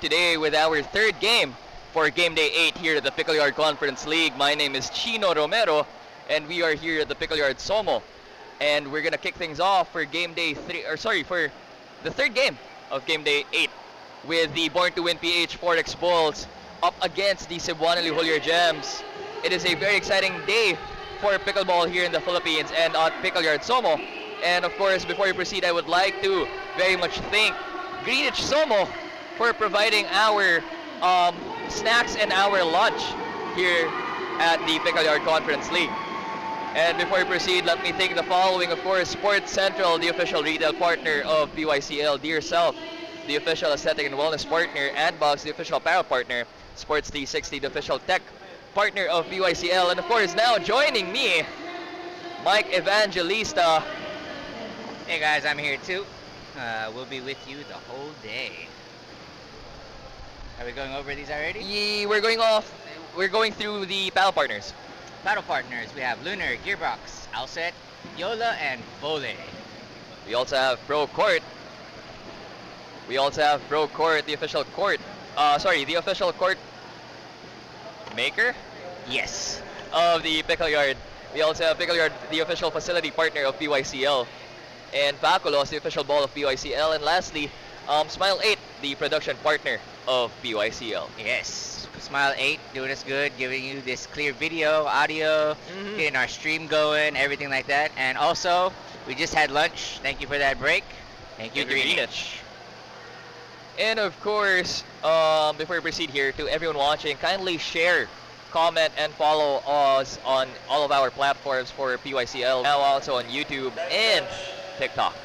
today with our third game for Game Day 8 here at the Pickle Yard Conference League. My name is Chino Romero, and we are here at the Pickle Yard SOMO. And we're gonna kick things off for Game Day 3, for the third game of Game Day 8 with the Born2WinPH Forex Bulls up against the Cebuana Lhuillier Gems. It is a very exciting day for pickleball here in the Philippines and at Pickle Yard SOMO. And of course, before we proceed, I would like to very much thank Greenwich SOMO for providing our snacks and our lunch here at the Pickle Yard Conference League. And before we proceed, let me thank the following, of course: Sports Central, the official retail partner of PYCL; Dear Self, the official aesthetic and wellness partner; Adbox, the official apparel partner; Sports 360, the official tech partner of PYCL; and of course, now joining me, Mike Evangelista. Hey guys, I'm here too. We'll be with you the whole day. Are we going over these already? Yeah, we're going through the paddle partners. Paddle partners, we have Lunar, Gearbox, Alset, Yola, and Vole. We also have Pro Court. The official court. The official court maker? Yes. Of the Pickle Yard. We also have Pickle Yard, the official facility partner of PYCL. And Paculos, the official ball of PYCL. And lastly, Smile 8, the production partner of PYCL. Yes. Smile 8 doing us good, giving you this clear video, audio, getting our stream going, everything like that. And also, we just had lunch. Thank you for that break. Thank you, Greenwich. And of course, before we proceed here, to everyone watching, kindly share, comment, and follow us on all of our platforms for PYCL. Now also on YouTube and TikTok.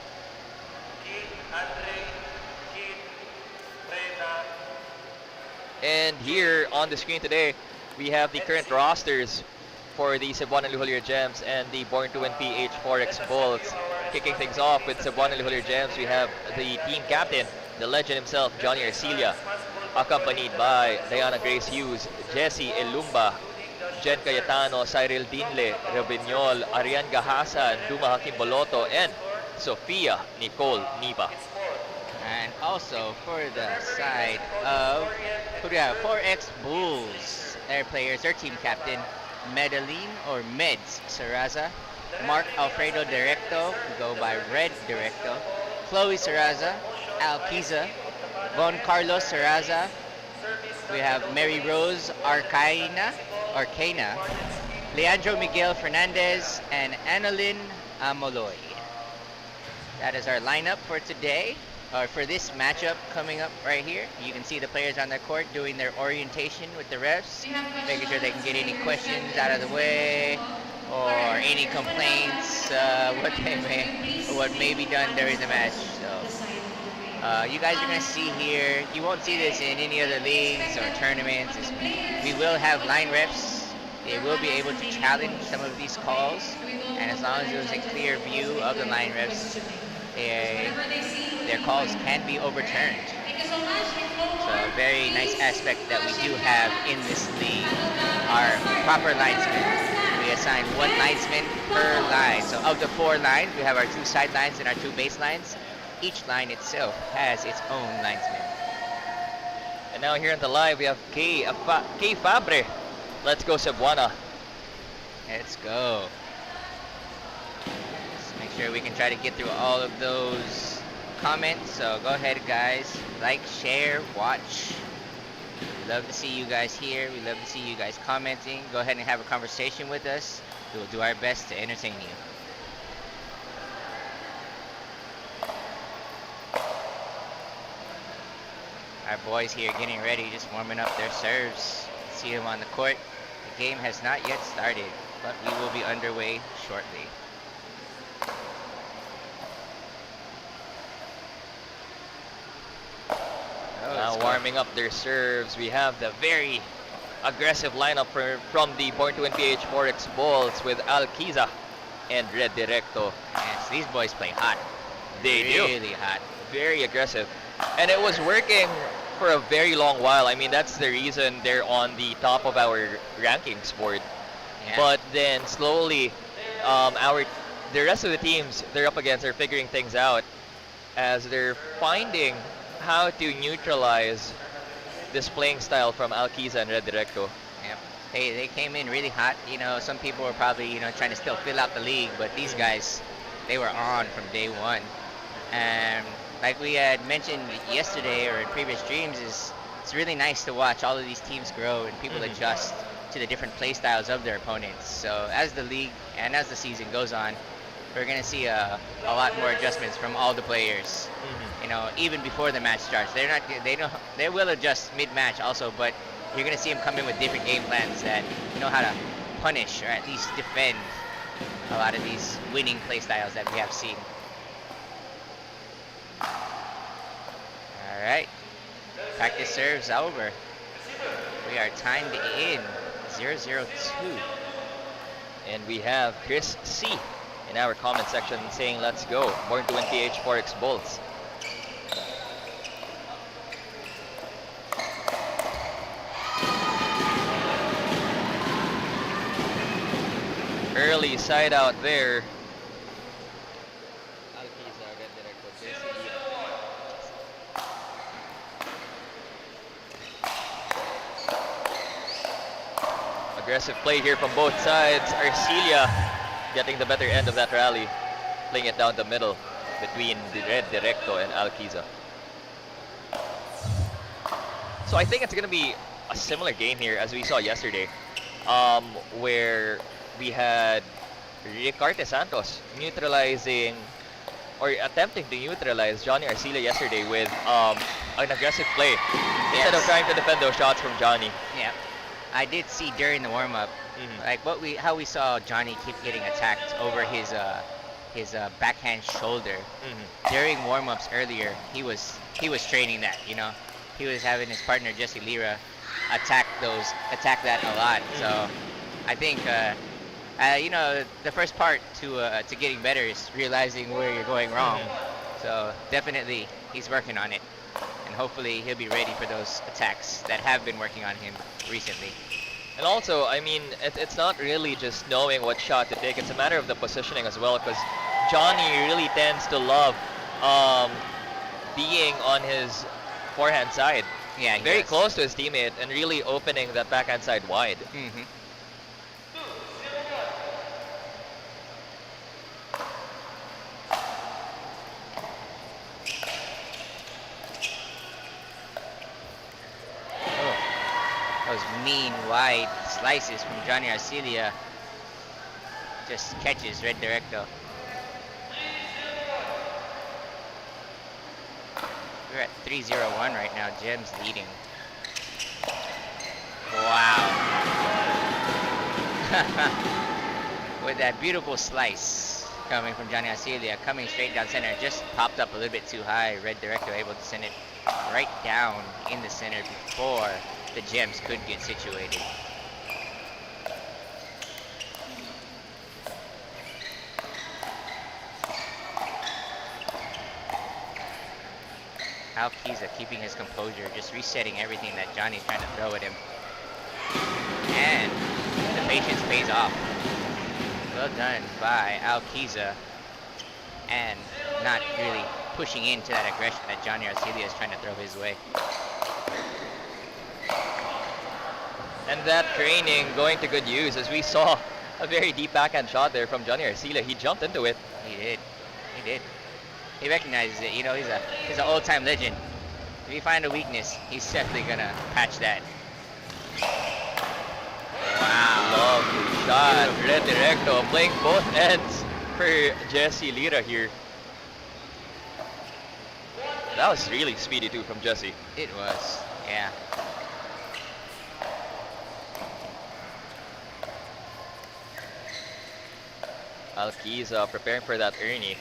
And here on the screen today, we have the current rosters for the Cebuana Lhuillier Gems and the Born2WinPH Forex Bulls. Kicking things off with Cebuana Lhuillier Gems, we have the team captain, the legend himself, Johnny Arcilia, accompanied by Diana Grace Hughes, Jessie Elumba, Jen Cayetano, Cyril Dinle, Rebeñol, Arian Gahasa, Duma Hakim Boloto, and Sofia Nicole Nipa. And also for the side of who do we have? Forex Bulls. Their players, their team captain, Medellin or Meds Saraza, Mark Alfredo Directo, we go by Red Directo, Chloe Saraza, Alquiza, Von Carlos Saraza, we have Mary Rose Arcana, Leandro Miguel Fernandez, and Annalyn Amoloy. That is our lineup for today. For this matchup coming up right here. You can see the players on the court doing their orientation with the refs, making sure they can get any questions out of the way or any complaints, what may be done during the match. So you guys are going to see here, you won't see this in any other leagues or tournaments. We will have line refs. They will be able to challenge some of these calls, and as long as there's a clear view of the line refs, their calls can be overturned. So a very nice aspect that we do have in this league are proper linesmen. We assign one linesman per line. So of the 4 lines, we have our 2 sidelines and our 2 baselines. Each line itself has its own linesman. And now here on the live, we have Kay Fabre. Let's go, Cebuana. Let's go. Make sure we can try to get through all of those comments. So go ahead, guys, like, share, watch. We love to see you guys here. We love to see you guys commenting. Go ahead and have a conversation with us. We will do our best to entertain you. Our boys here getting ready, just warming up their serves. See them on the court. The game has not yet started, but we will be underway shortly. Now warming up their serves, we have the very aggressive lineup from the Born2WinPH Forex Bulls with Alquiza and Red Directo. Yes, these boys play hot. They really hot. Very aggressive. And it was working for a very long while. I mean, that's the reason they're on the top of our rankings board. Yeah. But then slowly, the rest of the teams they're up against are figuring things out as they're finding how to neutralize this playing style from Alquiza and Red Directo. Yep. They came in really hot. You know, some people were probably, you know, trying to still fill out the league, but these guys, they were on from day one. And like we had mentioned yesterday or in previous streams, is it's really nice to watch all of these teams grow and people adjust to the different play styles of their opponents. So as the league and as the season goes on, we're gonna see a lot more adjustments from all the players. You know, even before the match starts, they will adjust mid-match also, but you're gonna see them come in with different game plans that know how to punish or at least defend a lot of these winning play styles that we have seen. All right, practice serves over. We are timed in 0-0-2. And we have Chris C in our comment section saying, let's go. Born2WinPH Forex Bulls. Early side out there. Aggressive play here from both sides. Arcilia getting the better end of that rally, playing it down the middle between the Red Directo and Alquiza. So I think it's going to be a similar game here as we saw yesterday, where we had Ricarte Santos neutralizing or attempting to neutralize Johnny Arcilia yesterday with an aggressive play instead of trying to defend those shots from Johnny. Yeah, I did see during the warm-up, like how we saw Johnny keep getting attacked over his backhand shoulder. During warm-ups earlier, he was training that. You know, he was having his partner Jesse Lira attack that a lot. So I think you know, the first part to getting better is realizing where you're going wrong. So definitely he's working on it, and hopefully he'll be ready for those attacks that have been working on him recently. And also, I mean, it's not really just knowing what shot to take. It's a matter of the positioning as well, because Johnny really tends to love being on his forehand side. Yeah, very close to his teammate and really opening that backhand side wide. Those mean wide slices from Johnny Arcilia just catches Red Directo. We're at 3-0-1 right now. Gem's leading. Wow. With that beautiful slice coming from Johnny Arcilia, coming straight down center, just popped up a little bit too high. Red Directo able to send it right down in the center before the Gems could get situated. Alquiza keeping his composure, just resetting everything that Johnny's trying to throw at him. And the patience pays off. Well done by Alquiza, and not really pushing into that aggression that Johnny Arcilia is trying to throw his way. And that training going to good use, as we saw a very deep backhand shot there from Johnny Arcilia. He jumped into it. He did. He did. He recognizes it. You know, he's an old-time legend. If you find a weakness, he's definitely gonna patch that. Wow. Lovely shot. Red Directo playing both ends for Jesse Lira here. That was really speedy too from Jesse. It was, yeah. Alquiza preparing for that Ernie.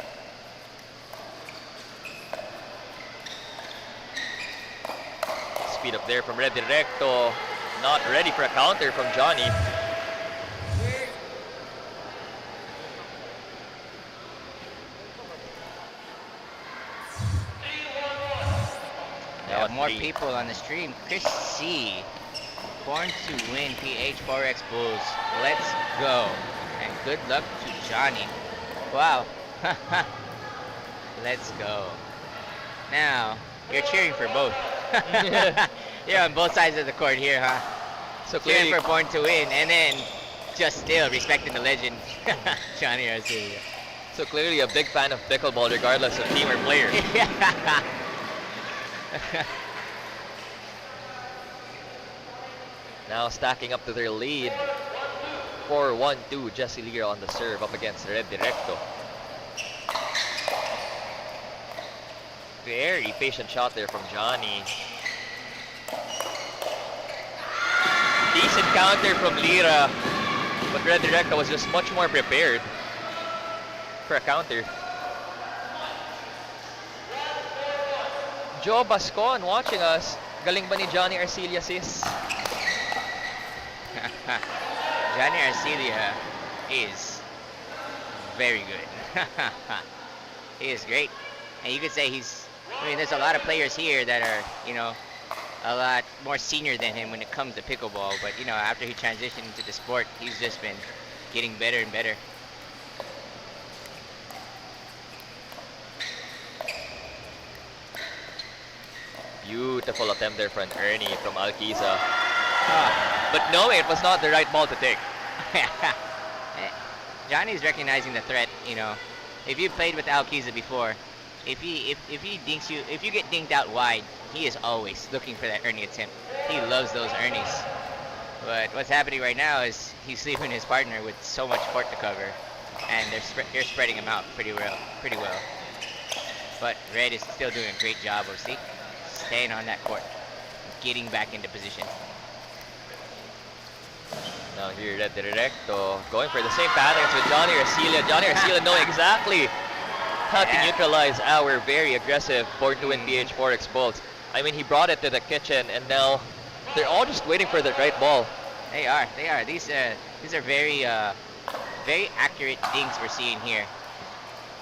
Speed up there from Red Directo. Not ready for a counter from Johnny. There are more people on the stream. Chris C. Born2WinPH Forex Bulls. Let's go. And good luck to Johnny. Wow. Let's go. Now, you're cheering for both. You're on both sides of the court here, huh? So Cheering clearly, for Born to Win, and then just still respecting the legend, Johnny Arcelia. so clearly a big fan of pickleball, regardless of team or player. Now stacking up to their lead. 4-1-2. Jesse Lear on the serve up against Red Directo. Very patient shot there from Johnny. Decent counter from Lira, but Red Directo was just much more prepared for a counter. Joe Bascon watching us. Galing ba ni Johnny Arcelia, sis? Johnny Arcelia is very good. He is great. And you could say there's a lot of players here that are, a lot more senior than him when it comes to pickleball. But, after he transitioned into the sport, he's just been getting better and better. Beautiful attempt there from Ernie from Alquiza. But knowing it was not the right ball to take. Johnny's recognizing the threat, If you played with Alquiza before, if he dinks you, if you get dinked out wide, he is always looking for that Ernie attempt. He loves those Ernies. But what's happening right now is he's leaving his partner with so much court to cover, and they're spreading him out pretty well. But Red is still doing a great job of staying on that court, getting back into position. Now here, Red Directo going for the same patterns with Johnny Arcelia. Johnny Arcelia knowing exactly how to neutralize our very aggressive Born2WinPH Forex bolts. I mean, he brought it to the kitchen, and now they're all just waiting for the right ball. They are. These are very accurate dinks we're seeing here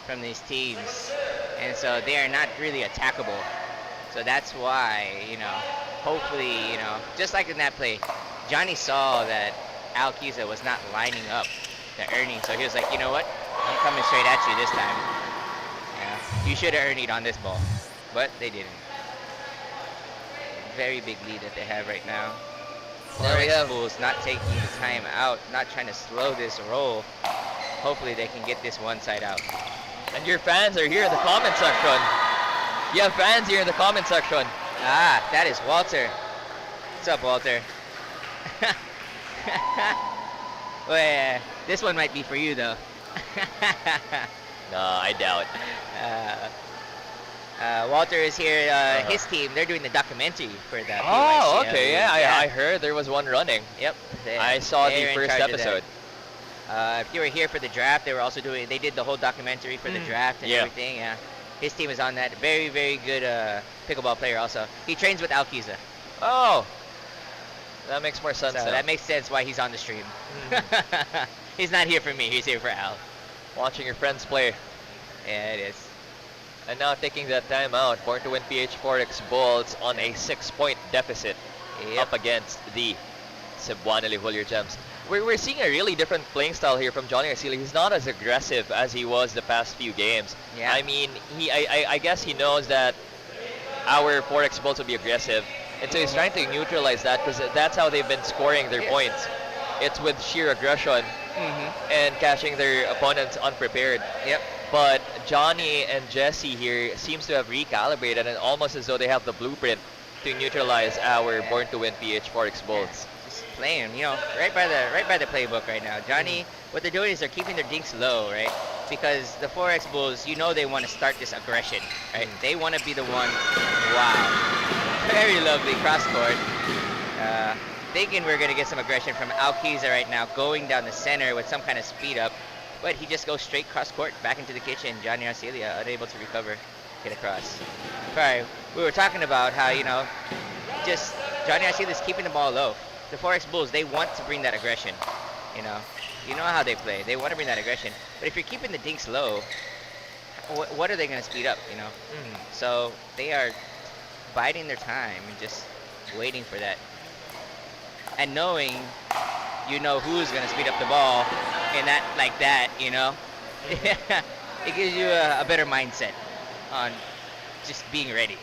from these teams, and so they are not really attackable. So that's why, hopefully, just like in that play, Johnny saw that Alquiza was not lining up the Ernie, so he was like, you know what? I'm coming straight at you this time. You should have Ernied on this ball, but they didn't. Very big lead that they have right now. Forex Bulls not taking the time out, not trying to slow this roll. Hopefully they can get this one side out. And your fans are here in the comment section. You have fans here in the comment section. That is Walter. What's up, Walter? Well, this one might be for you, though. No, I doubt. Walter is here. His team, they're doing the documentary for the Oh, PYCL. okay. Yeah, I heard there was one running. Yep. I saw the they're in first charge of episode. If you were here for the draft, they did the whole documentary for the draft and everything. Yeah. His team is on that. Very, very good pickleball player also. He trains with Alquiza. Oh, that makes more sense. So now. that makes sense why he's on the stream. He's not here for me. He's here for Al. Watching your friends play. Yeah, it is. And now taking that time out, Born2WinPH Forex Bulls on a 6-point deficit up against the Cebuana Lhuillier Gems. We're seeing a really different playing style here from Johnny Arcelia. He's not as aggressive as he was the past few games. Yeah. I mean, I guess he knows that our Forex Bulls will be aggressive, and so he's trying to neutralize that because that's how they've been scoring their points. It's with sheer aggression and catching their opponents unprepared. Yep. But Johnny and Jesse here seems to have recalibrated, and almost as though they have the blueprint to neutralize our Born2WinPH Forex Bulls. Just playing, right by the playbook right now. Johnny, what they're doing is they're keeping their dinks low, right? Because the Forex Bulls, they want to start this aggression, right? They want to be the one. Wow, very lovely cross court. Thinking we're gonna get some aggression from Alquiza right now, going down the center with some kind of speed up, but he just goes straight cross court back into the kitchen. Johnny Arcelia unable to recover, get across. Sorry, we were talking about how just Johnny Arcelia is keeping the ball low. The Forex Bulls, they want to bring that aggression. You know how they play. They want to bring that aggression, but if you're keeping the dinks low, what are they gonna speed up? So they are biding their time and just waiting for that. And knowing, who's going to speed up the ball and that, it gives you a better mindset on just being ready.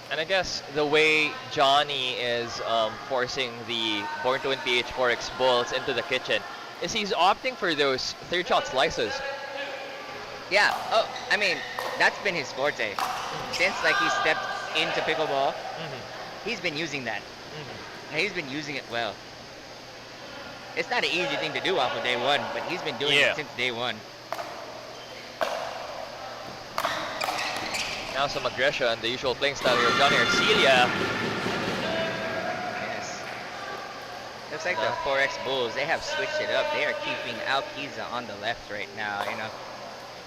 And I guess the way Johnny is forcing the Born2WinPH Forex Bulls into the kitchen is he's opting for those third shot slices. Yeah. Oh, I mean, that's been his forte since like he stepped into pickleball. He's been using that. And he's been using it well. It's not an easy thing to do off of day one, but he's been doing it since day one. Now some aggression, the usual playing style here of Johnny Arcelia. Yes. Looks like the Forex Bulls, they have switched it up. They are keeping Alquiza on the left right now. You know,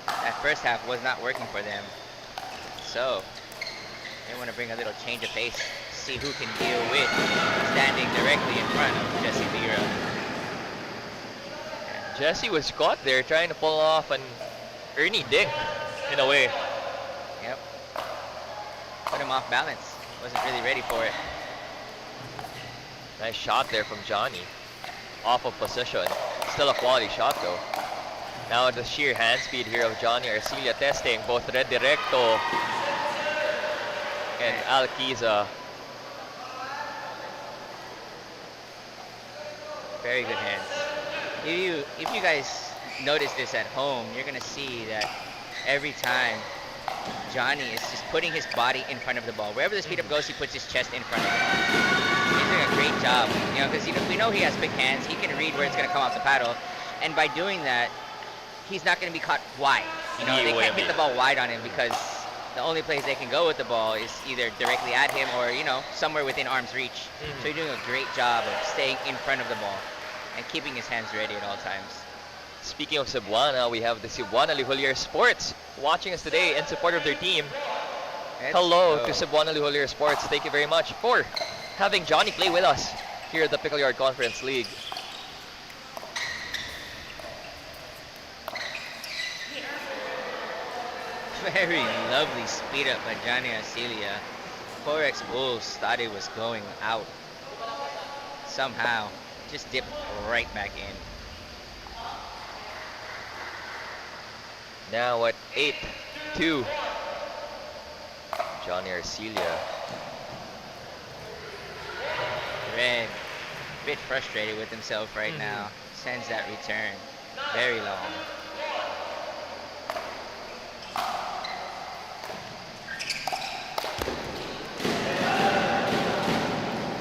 that first half was not working for them. So, they want to bring a little change of pace, see who can deal with standing directly in front of Jesse Lira. Jesse was caught there trying to pull off an Ernie Dink in a way. Yep. Put him off balance. Wasn't really ready for it. Nice shot there from Johnny. Off of position. Still a quality shot though. Now the sheer hand speed here of Johnny Arcelia testing both Red Directo and Alquiza. Very good hands. If you guys notice this at home, you're gonna see that every time Johnny is just putting his body in front of the ball. Wherever the speed up goes, he puts his chest in front of it. He's doing a great job, you know, because we know he has big hands. He can read where it's gonna come off the paddle, and by doing that, he's not gonna be caught wide. You know, they can't hit the ball wide on him because the only place they can go with the ball is either directly at him or, you know, somewhere within arm's reach. So he's doing a great job of staying in front of the ball and keeping his hands ready at all times. Speaking of Cebuana, we have the Cebuana Lhuillier Sports watching us today in support of their team. Hello to Cebuana Lhuillier Sports. Thank you very much for having Johnny play with us here at the Pickle Yard Conference League. Very lovely speed up by Johnny Arcelia. Forex Bulls thought it was going out. Somehow, just dipped right back in. Now at 8-2. Johnny Arcelia. Red, a bit frustrated with himself right now. Sends that return very long.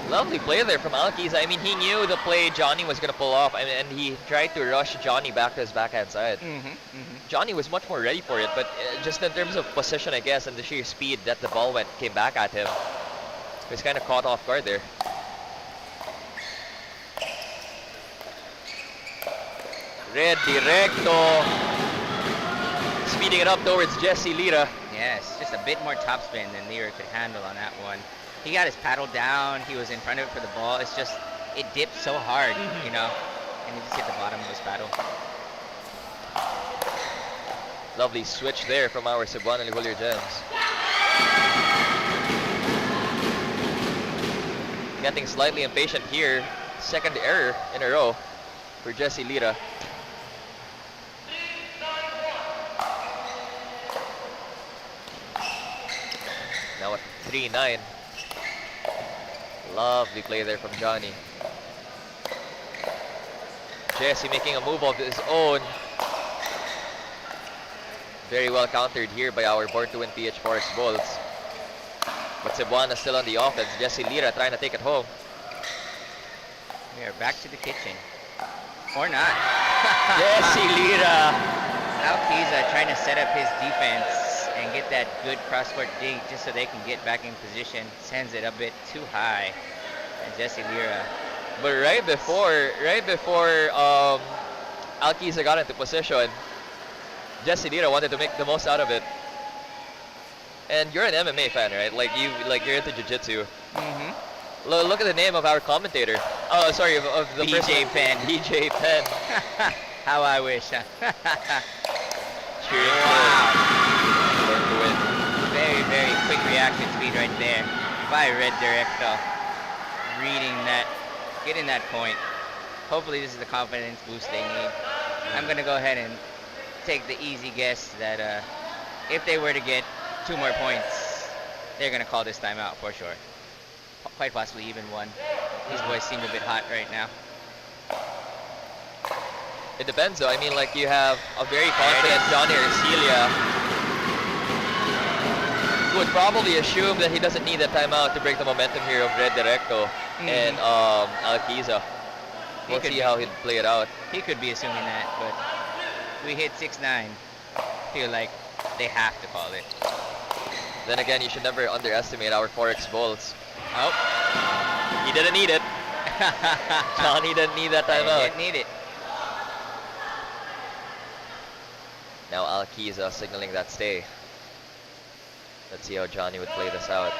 Lovely play there from Alquiza. I mean, he knew the play Johnny was going to pull off, and he tried to rush Johnny back to his backhand side. Johnny was much more ready for it, but just in terms of position, I guess, and the sheer speed that the ball came back at him, he was kind of caught off guard there. Red Directo. Speeding it up towards Jesse Lira. Yes, just a bit more topspin than Lira could handle on that one. He got his paddle down. He was in front of it for the ball. It's just, it dipped so hard, you know, and he just hit the bottom of his paddle. Lovely switch there from our Cebuana Lhuillier Gems. Getting slightly impatient here. Second error in a row for Jesse Lira. Now at 3-9. Lovely play there from Johnny. Jesse making a move of his own. Very well countered here by our Born2WinPH Forex Bulls. But Cebuana still on the offense. Jesse Lira trying to take it home. We are back to the kitchen. Or not. Jesse Lira. Alquiza trying to set up his defense and get that good cross-court dig just so they can get back in position. Sends it a bit too high. And Jesse Lira. But right before Alquiza got into position, Jesse Lira wanted to make the most out of it. And you're an MMA fan, right? You're into jiu-jitsu. Look at the name of our commentator. Oh, sorry, of the BJ Penn. BJ Penn. How I wish. Cheering Wow. for to win. Very, very quick reaction speed right there by Red Directo. Reading that, getting that point. Hopefully this is the confidence boost they need. I'm going to go ahead and take the easy guess that if they were to get 2 more points, they're gonna call this timeout for sure. Quite possibly even one. These boys seem a bit hot right now. It depends though. I mean, like, you have a very confident Johnny Arcelia who would probably assume that he doesn't need that timeout to break the momentum here of Red Directo and Alquiza. We'll see how he'll play it out. He could be assuming that, but we hit 6-9. Feel like they have to call it. Then again, you should never underestimate our Forex Bulls. Oh. He didn't need it. Johnny didn't need that timeout. He didn't need it. Now Alquiza signaling that stay. Let's see how Johnny would play this out.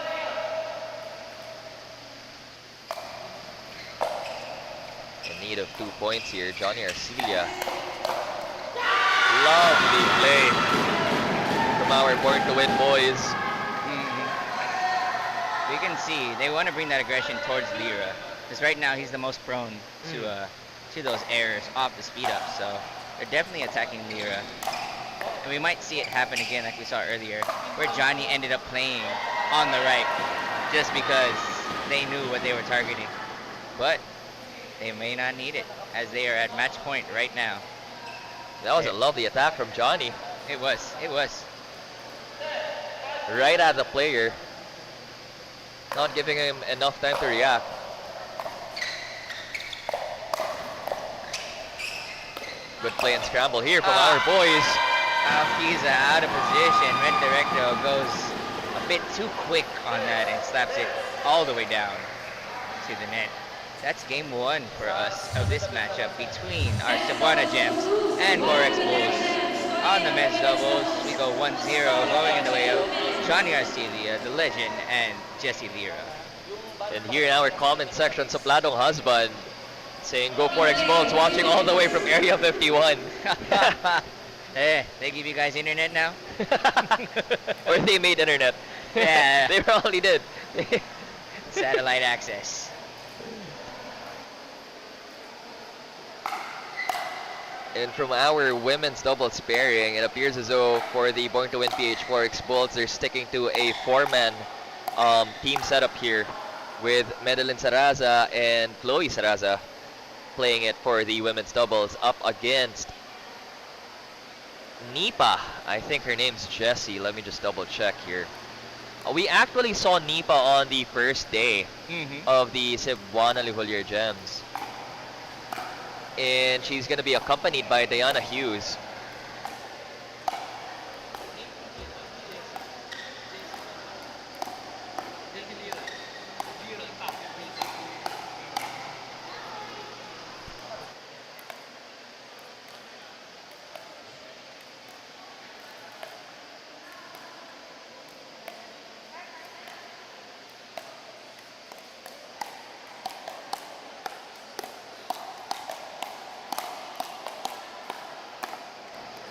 In need of 2 points here, Johnny Arcelia. Lovely play from our Born to Win boys. We can see they want to bring that aggression towards Lira, because right now he's the most prone to those errors off the speed up. So they're definitely attacking Lira. And we might see it happen again like we saw earlier, where Johnny ended up playing on the right just because they knew what they were targeting. But they may not need it, as they are at match point right now. That was a lovely attack from Johnny. It was. It was. Right at the player. Not giving him enough time to react. Good play and scramble here from our boys. Alquiza out of position. Red Directo goes a bit too quick on that and slaps it all the way down to the net. That's game 1 for us of this matchup between our Cebuana Gems and Forex Bulls. On the men's doubles, we go 1-0, going in the way of Johnny Arcelia, the legend, and Jesse Lira. And here in our comment section, Sapladong Husband saying go Forex Bulls, watching all the way from Area 51. Eh, they give you guys internet now? Or they made internet. Yeah. They probably did. Satellite access. And from our women's doubles pairing, it appears as though for the Born2WinPH Forex Bulls, they're sticking to a 4-man team setup here with Madeline Saraza and Chloe Saraza playing it for the women's doubles up against Nipa. I think her name's Jessie. Let me just double check here. We actually saw Nipa on the first day of the Cebuana Lhuillier Gems. And she's going to be accompanied by Diana Hughes.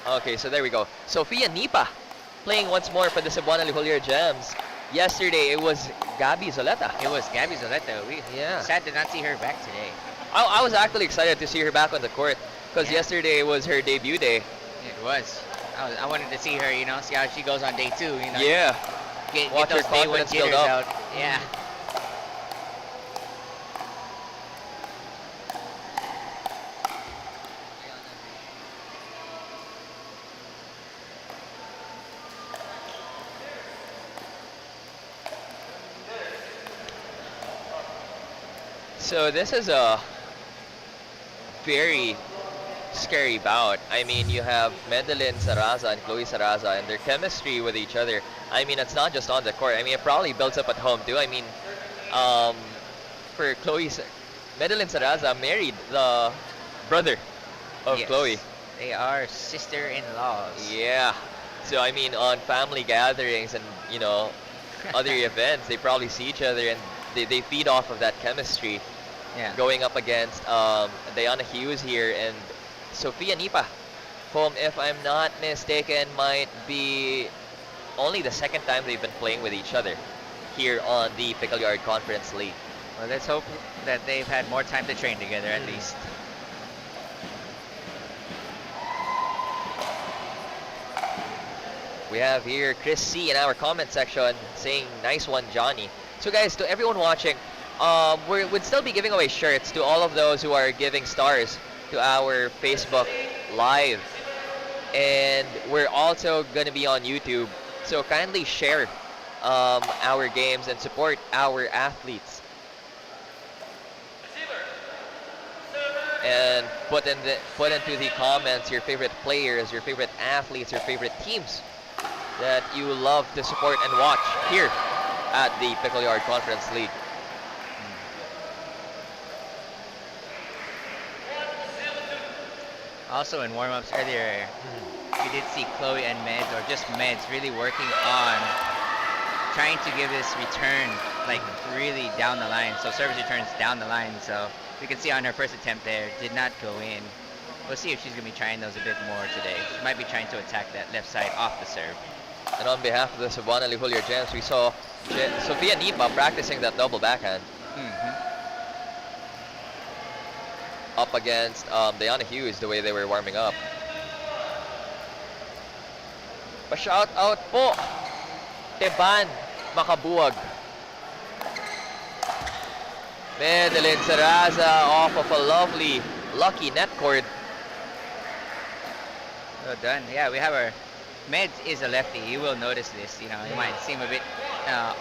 Okay, so there we go. Sofia Nipa playing once more for the Cebuana Lhuillier Gems. Yesterday, it was Gabby Zoleta. It was Gabby Zoleta. Sad to not see her back today. I was actually excited to see her back on the court because yesterday was her debut day. It was. I wanted to see her, you know, see how she goes on day 2, you know. Yeah. Get Watch those her day 1 confidence build jitters up. out. Yeah. So this is a very scary bout. I mean, you have Madeline Saraza and Chloe Saraza and their chemistry with each other. I mean, it's not just on the court. I mean, it probably builds up at home too. I mean, for Madeline Saraza married the brother of Chloe. They are sister-in-laws. Yeah. So I mean, on family gatherings and, you know, other events, they probably see each other and they feed off of that chemistry. Yeah. Going up against Diana Hughes here and Sofia Nipa, whom, if I'm not mistaken, might be only the second time they've been playing with each other here on the Pickle Yard Conference League. Well, let's hope that they've had more time to train together at least. We have here Chris C in our comment section saying, nice one, Johnny. So guys, to everyone watching, we'd still be giving away shirts to all of those who are giving stars to our Facebook Live. And we're also going to be on YouTube. So kindly share our games and support our athletes. And put into the comments your favorite players, your favorite athletes, your favorite teams that you love to support and watch here at the Pickle Yard Conference League. Also in warm-ups earlier, we did see Chloe and Meds, or just Meds, really working on trying to give this return like really down the line. So service returns down the line. So we can see on her first attempt there, did not go in. We'll see if she's going to be trying those a bit more today. She might be trying to attack that left side off the serve. And on behalf of the Cebuana Lhuillier Gems, we saw Sofia Nipa practicing that double backhand. Up against Diana Hughes, the way they were warming up. Pa-shout out po, Teban Makabuwag. Madeline Saraza off of a lovely, lucky net cord. Well done. Yeah, we have our Meds is a lefty. You will notice this. You know, it might seem a bit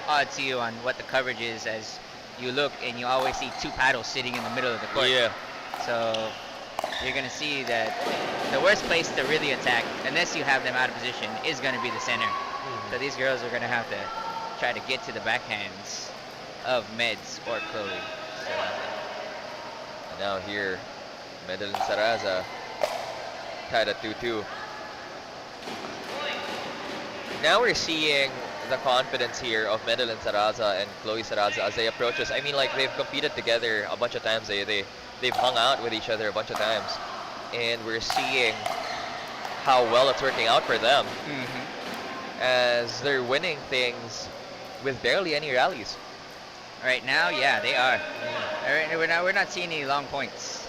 odd to you on what the coverage is as you look, and you always see two paddles sitting in the middle of the court. Yeah. So you're going to see that the worst place to really attack, unless you have them out of position, is going to be the center. So these girls are going to have to try to get to the backhands of Meds or Chloe. So. And now here, Madeline Saraza tied at 2-2. Now we're seeing the confidence here of Madeline Saraza and Chloe Saraza as they approach us. I mean, like, they've competed together a bunch of times. They've hung out with each other a bunch of times. And we're seeing how well it's working out for them as they're winning things with barely any rallies. Right now, yeah, they are. We're not seeing any long points.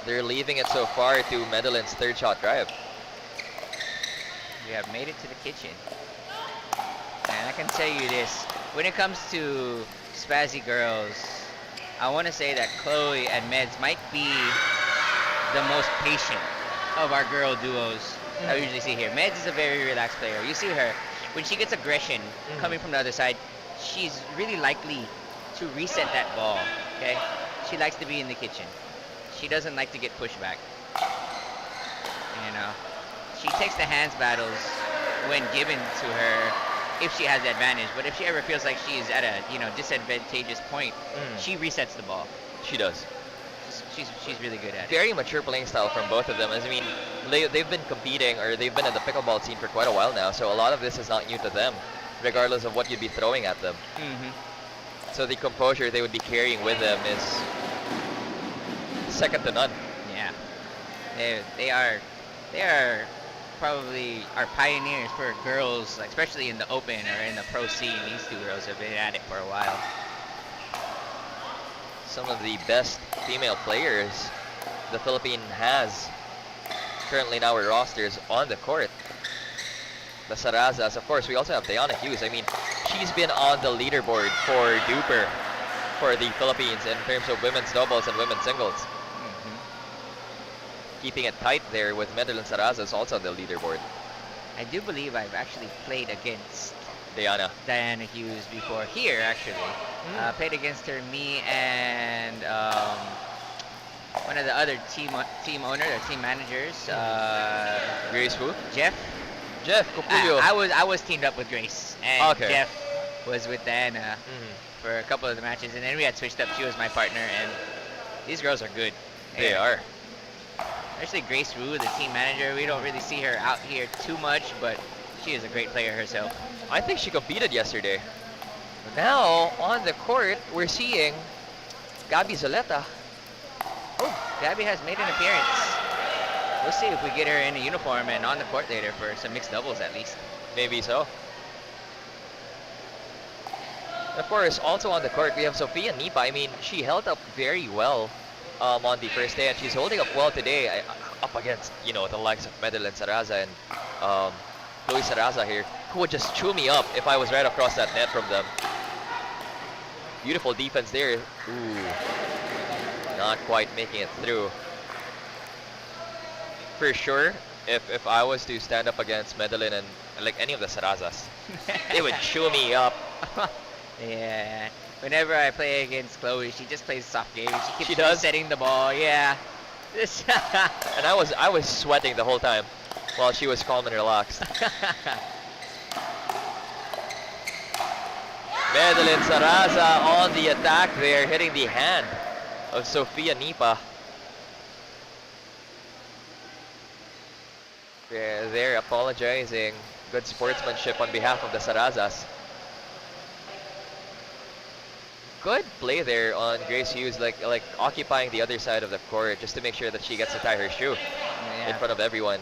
They're leaving it so far to Madeline's third shot drive. We have made it to the kitchen. And I can tell you this, when it comes to spazzy girls, I want to say that Chloe and Meds might be the most patient of our girl duos I usually see here. Meds is a very relaxed player. You see her, when she gets aggression coming from the other side, she's really likely to reset that ball, okay? She likes to be in the kitchen. She doesn't like to get pushed back. You know, she takes the hands battles when given to her if she has the advantage, but if she ever feels like she's at a, you know, disadvantageous point, she resets the ball. She does. She's really good at it. Very mature playing style from both of them. I mean, they've been competing, or they've been in the pickleball scene for quite a while now, so a lot of this is not new to them, regardless of what you'd be throwing at them. So the composure they would be carrying with them is second to none. Yeah, they are probably our pioneers for girls, like, especially in the open or in the pro scene. These two girls have been at it for a while. Some of the best female players the Philippines has currently in our rosters on the court. The Sarazas, of course, we also have Diana Hughes. I mean, she's been on the leaderboard for Duper for the Philippines in terms of women's doubles and women's singles. Keeping it tight there with Madeline Sarazas also on the leaderboard. I do believe I've actually played against Diana Hughes before here, actually. Played against her, me and one of the other team owners or team managers, Grace who? Jeff Cupuyo. I was teamed up with Grace, and Jeff was with Diana for a couple of the matches, and then we had switched up. She was my partner, and these girls are good. They are. Especially Grace Wu, the team manager. We don't really see her out here too much, but she is a great player herself. I think she competed yesterday. Now, on the court, we're seeing Gabby Zoleta. Oh, Gabby has made an appearance. We'll see if we get her in a uniform and on the court later for some mixed doubles at least. Maybe so. Of course, also on the court, we have Sofia Nipa. I mean, she held up very well on the first day, and she's holding up well today, up against, you know, the likes of Madeline Saraza and Chloe Saraza here, who would just chew me up if I was right across that net from them. Beautiful defense there. Ooh, not quite making it through. For sure, if I was to stand up against Madeline and like any of the Sarazas, they would chew me up. Yeah. Whenever I play against Chloe, she just plays soft games. She keeps does? setting the ball. Yeah. And I was sweating the whole time while she was calm and relaxed. Madeline Saraza on the attack there, hitting the hand of Sofia Nipa. They're apologizing. Good sportsmanship on behalf of the Sarazas. Good play there on Grace Hughes, like occupying the other side of the court just to make sure that she gets to tie her shoe in front of everyone.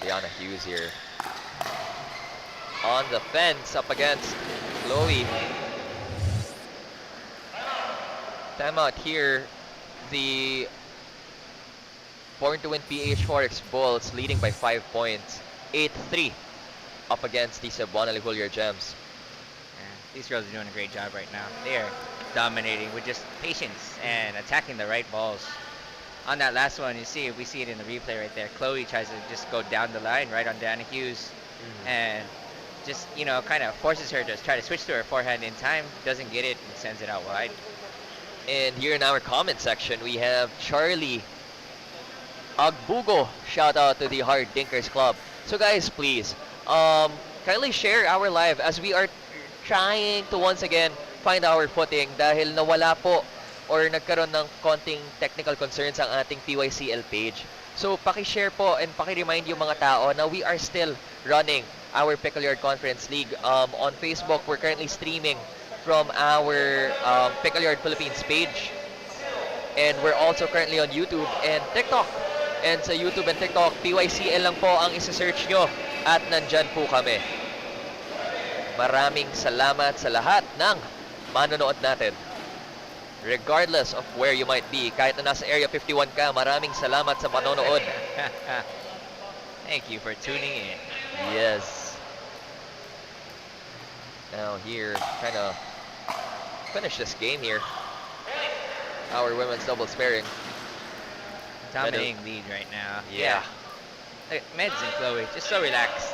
Diana Hughes here on the fence up against Chloe. Timeout here. The Born2WinPH Forex Bulls leading by 5 points, 8-3 up against the Cebuana Lhuillier Gems. Yeah, these girls are doing a great job right now. They are dominating with just patience and attacking the right balls. On that last one, we see it in the replay right there. Chloe tries to just go down the line right on Diana Hughes, and just, you know, kind of forces her to try to switch to her forehand in time. Doesn't get it and sends it out wide. And here in our comment section, we have Charlie Agbugo. Shout out to the Hard Dinkers Club. So guys, please, kindly share our live as we are trying to once again find our footing dahil nawala po or nagkaroon ng konting technical concerns ang ating PYCL page. So paki-share po and paki-remind yung mga tao na we are still running our Pickle Yard Conference League. On Facebook, we're currently streaming from our Pickle Yard Philippines page. And we're also currently on YouTube and TikTok. And sa YouTube and TikTok, PYCL lang po ang isa-search nyo at nandyan po kami. Maraming salamat sa lahat ng manonood natin. Regardless of where you might be, kahit na nasa Area 51 ka, maraming salamat sa panonood. Thank you for tuning in. Yes. Now here, trying to finish this game here. Our women's doubles pairing. Dominating lead right now. Yeah. Look, Meds and Chloe, just so relaxed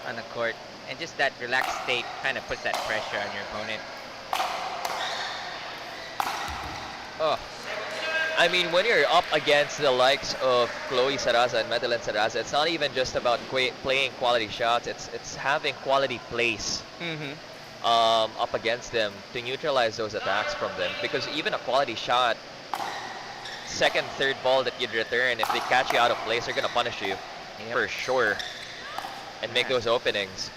on the court. And just that relaxed state kind of puts that pressure on your opponent. Oh. I mean, when you're up against the likes of Chloe Saraza and Madeline Saraza, it's not even just about playing quality shots. It's having quality plays up against them to neutralize those attacks from them. Because even a quality shot, second, third ball that you'd return, if they catch you out of place, they're gonna punish you for sure and make those openings.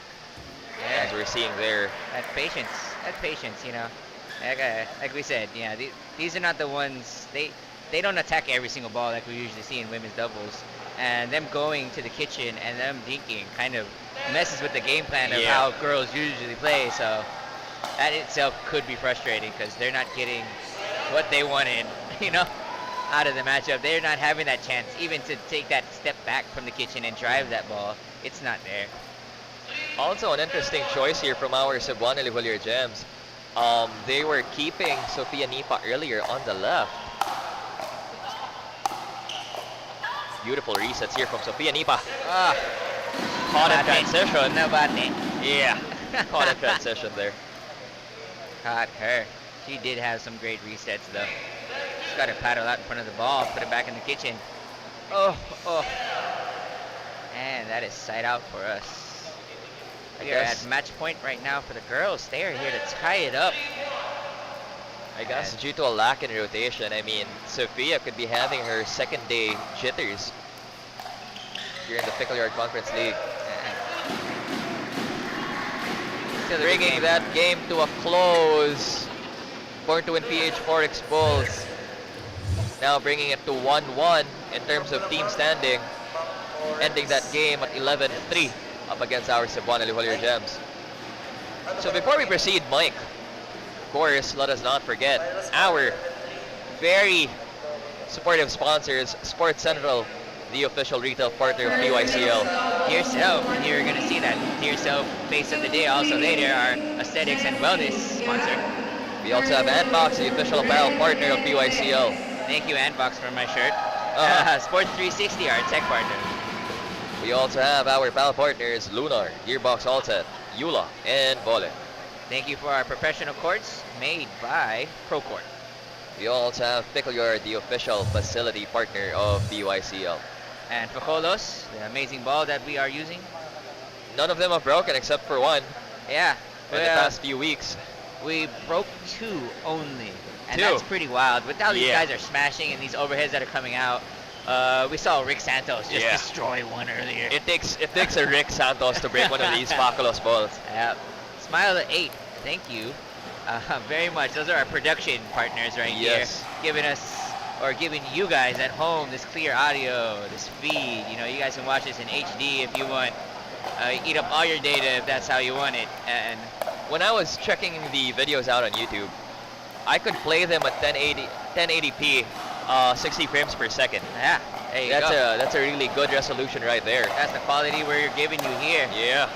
As we're seeing there. That patience, you know. Like we said, yeah, these are not the ones, they don't attack every single ball like we usually see in women's doubles. And them going to the kitchen and them dinking kind of messes with the game plan of how girls usually play. So that itself could be frustrating because they're not getting what they wanted, you know, out of the matchup. They're not having that chance even to take that step back from the kitchen and drive that ball. It's not there. Also an interesting choice here from our Cebuana Lhuillier Gems. They were keeping Sofia Nipa earlier on the left. Beautiful resets here from Sofia Nipa. Caught in transition. Yeah, caught in transition there. Caught her. She did have some great resets though. Just got to paddle out in front of the ball, put it back in the kitchen. And that is side out for us. We are at match point right now for the girls. They are here to tie it up. I guess due to a lack in rotation, I mean, Sofia could be having her second day jitters here in the Pickle Yard Conference League. Bringing that game to a close. Born2WinPH Forex Bulls now bringing it to 1-1 in terms of team standing, ending that game at 11-3. up against our Cebuana Lhuillier Gems. So before we proceed, Mike, of course, let us not forget our very supportive sponsors, Sports Central, the official retail partner of PYCL. Dear Self, and you're going to see that Dear Self face of the day also later, our aesthetics and wellness sponsor. We also have Antbox, the official apparel partner of PYCL. Thank you, Antbox, for my shirt. Sports 360, our tech partner. We also have our pal partners, Lunar, Gearbox Allset, Eula, and Vole. Thank you for our professional courts made by ProCourt. We also have Pickle Yard, the official facility partner of PYCL. And Facolos, the amazing ball that we are using. None of them have broken except for one Yeah. in the past few weeks. We broke 2 only. And 2. that's pretty wild. With how these Yeah. guys are smashing and these overheads that are coming out, we saw Rick Santos just Yeah. destroy one earlier. It takes a Rick Santos to break one of these Faculos balls. Yep. Smile at 8. Thank you very much. Those are our production partners right Yes. here, giving you guys at home this clear audio, this feed. You know, you guys can watch this in HD if you want. Eat up all your data if that's how you want it. And When I was checking the videos out on YouTube, I could play them at 1080p, 60 frames per second. yeah, there you go. That's a really good resolution right there. That's the quality we're giving you here. Yeah.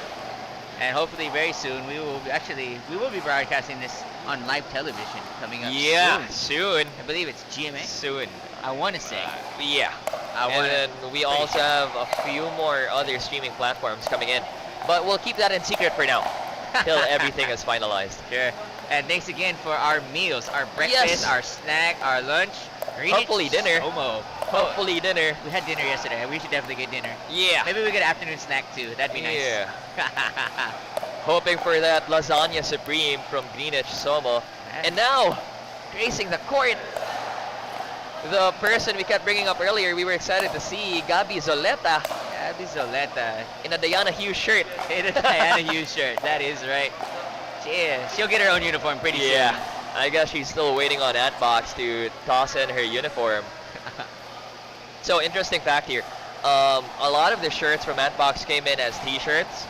And hopefully very soon we will be broadcasting this on live television coming up Yeah, soon. soon. I believe it's GMA. Soon. I want to say. Yeah. I And wanna- then we pretty also sure. have a few more other streaming platforms coming in. But we'll keep that in secret for now, till everything is finalized. Sure. And thanks again for our meals, our breakfast, Yes. our snack, our lunch. Hopefully dinner. SOMO. Hopefully dinner. We had dinner yesterday. We should definitely get dinner. Yeah. Maybe we get afternoon snack too. That'd be nice. Yeah. Hoping for that lasagna supreme from Greenwich SOMO. And now, gracing the court, the person we kept bringing up earlier, we were excited to see Gabi Zoleta Abby Zoleta in a Diana Hughes shirt. in a Diana Hughes shirt. That is right. Yeah, she'll get her own uniform pretty Yeah. I guess she's still waiting on Antbox to toss in her uniform. So interesting fact here. A lot of the shirts from Antbox came in as t-shirts.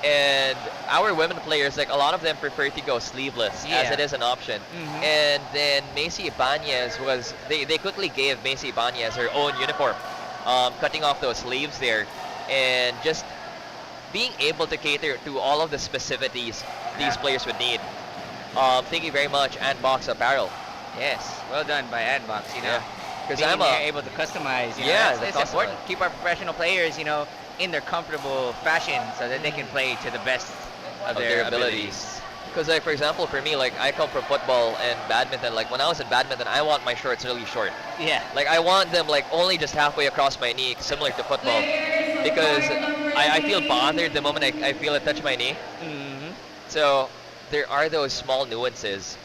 And our women players, like a lot of them prefer to go sleeveless as Yeah. it is an option. Mhm. And then Macy Ibanez they quickly gave Macy Ibanez her own uniform, cutting off those sleeves there and just being able to cater to all of the specificities these Yeah. players would need. Thank you very much, Antbox Apparel. Yes, well done by Adbox, you know. Because Being I'm there a able to customize, you know, Yeah, that's, the it's customize. important. Keep our professional players, you know, in their comfortable fashion so that they can play to the best of their abilities. Because like for example, for me, like I come from football and badminton. Like when I was in badminton, I want my shorts really short. Yeah. Like I want them like only just halfway across my knee, similar to football, because I feel bothered the moment I feel it touch my knee. Mm-hmm. So there are those small nuances.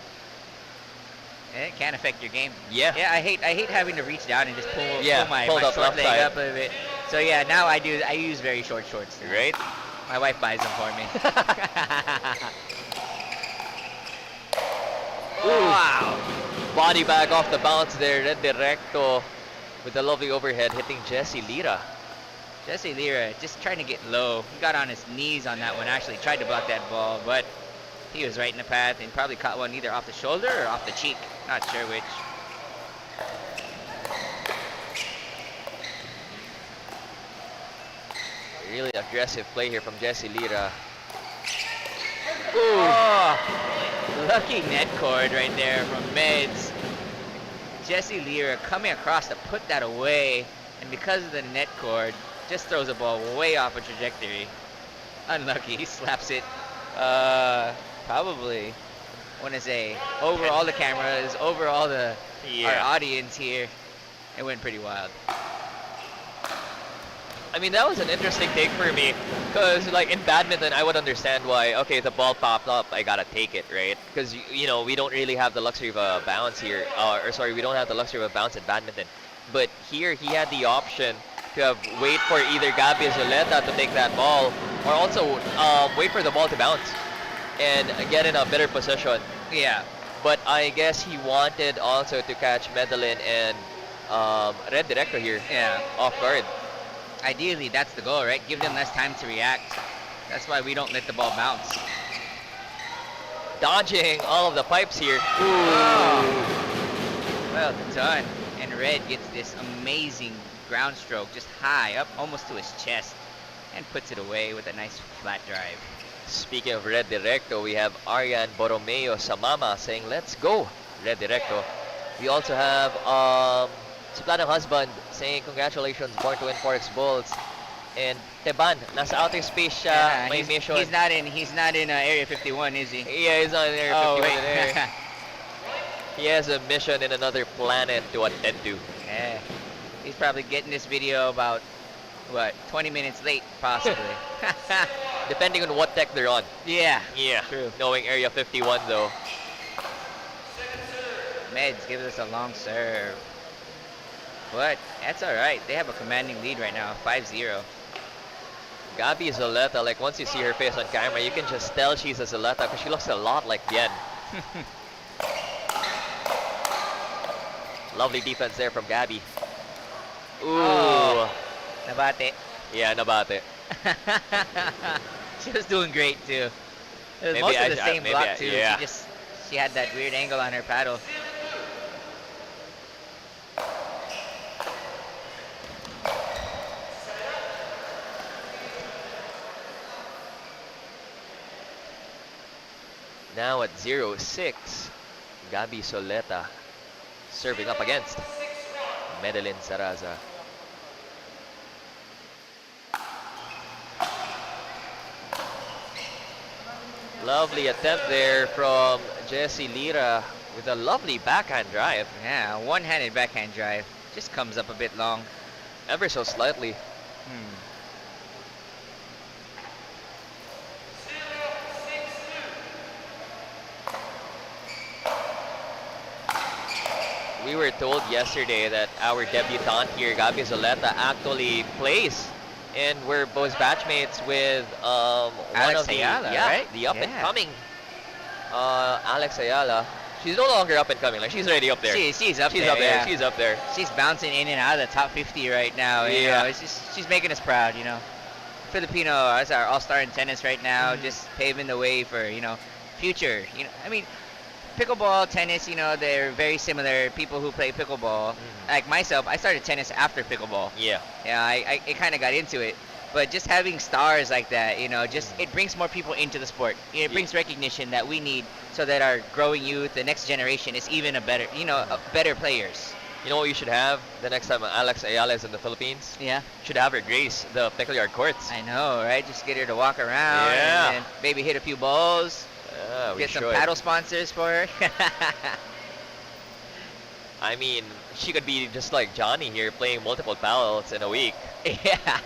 It can affect your game. Yeah. Yeah, I hate having to reach down and just pull my pull up short left leg side. up a bit. So yeah, now I use very short shorts. Right? My wife buys them for me. Wow. Body bag off the bounce there, Red Directo with a lovely overhead hitting Jesse Lira. Jesse Lira just trying to get low. He got on his knees on that one, actually tried to block that ball, but he was right in the path and probably caught one either off the shoulder or off the cheek. Not sure which. Really aggressive play here from Jesse Lira. Oh, lucky net cord right there from Meds. Jesse Lira coming across to put that away, and because of the net cord, just throws the ball way off a trajectory. Unlucky, he slaps it. Probably, I want to say, over all the cameras, over all the our audience here, it went pretty wild. I mean, that was an interesting take for me, because like in badminton, I would understand why, okay, the ball popped up, I gotta take it, right? Because, you know, we don't really have the luxury of a bounce here, we don't have the luxury of a bounce in badminton. But here, he had the option to wait for either Gabi Zoleta to take that ball, or also wait for the ball to bounce and get in a better position. Yeah. But I guess he wanted also to catch Medellin and Red Directo here Yeah. off guard. Ideally, that's the goal, right? Give them less time to react. That's why we don't let the ball bounce. Dodging all of the pipes here. Well done. And Red gets this amazing ground stroke, just high up, almost to his chest, and puts it away with a nice flat drive. Speaking of Red Directo, we have Arian Borromeo Samama saying, let's go, Red Directo. We also have Suplanang Husband saying, congratulations, Born to Win Forex Bulls. And Teban, nasa outer space siya, may mission. He's not in Area 51, is he? Yeah, he's not in Area 51 wait. there. He has a mission in another planet to attend to. Yeah. He's probably getting this video about, what, 20 minutes late, possibly. Depending on what tech they're on. Yeah. Yeah, True. knowing Area 51 though. Meds gives us a long serve. But that's alright. They have a commanding lead right now, 5-0. Gabby Zoleta, like once you see her face on camera, you can just tell she's a Zoleta because she looks a lot like Bien. Lovely defense there from Gabby. Ooh. Nabate. Yeah, nabate. She was doing great too. It was Maybe most of the same block too. yeah. She had that weird angle on her paddle. Now at 0-6, Gabby Soleta serving up against Madeline Saraza. Lovely attempt there from Jessie Lira with a lovely backhand drive. Yeah, one-handed backhand drive. Just comes up a bit long. Ever so slightly. We were told yesterday that our debutante here, Gabby Zoleta, actually plays, and we're both batchmates with one Alex of the Ayala, right? the up and coming Alex Ayala. She's no longer up and coming; like she's already up there. She's up there. Yeah. She's up there. She's bouncing in and out of the top 50 right now. You know, it's just, she's making us proud. You know, Filipino is our all-star in tennis right now, just paving the way for future. You know, I mean. Pickleball, tennis, they're very similar. People who play pickleball, like myself, I started tennis after pickleball. Yeah. Yeah, I kind of got into it. But just having stars like that, it brings more people into the sport. It brings recognition that we need so that our growing youth, the next generation, is even better players. You know what you should have the next time Alex Ayala is in the Philippines? Yeah. Should have her grace the Pickle Yard courts. I know, right? Just get her to walk around and maybe hit a few balls. Get some paddle sponsors for her. I mean, she could be just like Johnny here, playing multiple paddles in a week. Yeah.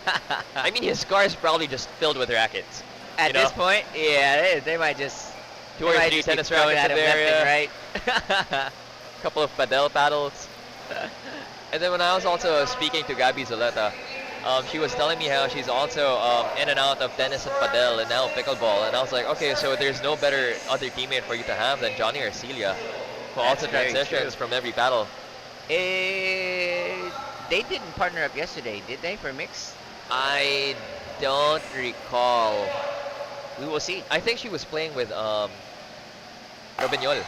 I mean, his car is probably just filled with rackets. At this point, yeah, they might just 2 or 3 tennis rackets in there, right? Couple of paddles. And then when I was also speaking to Gabby Zoleta, she was telling me how she's also in and out of tennis and padel and now pickleball. And I was like, okay, so there's no better other teammate for you to have than Johnny Arcelia, who also transitions from every paddle. They didn't partner up yesterday, did they, for mix? I don't recall. We will see. I think she was playing with Robignol.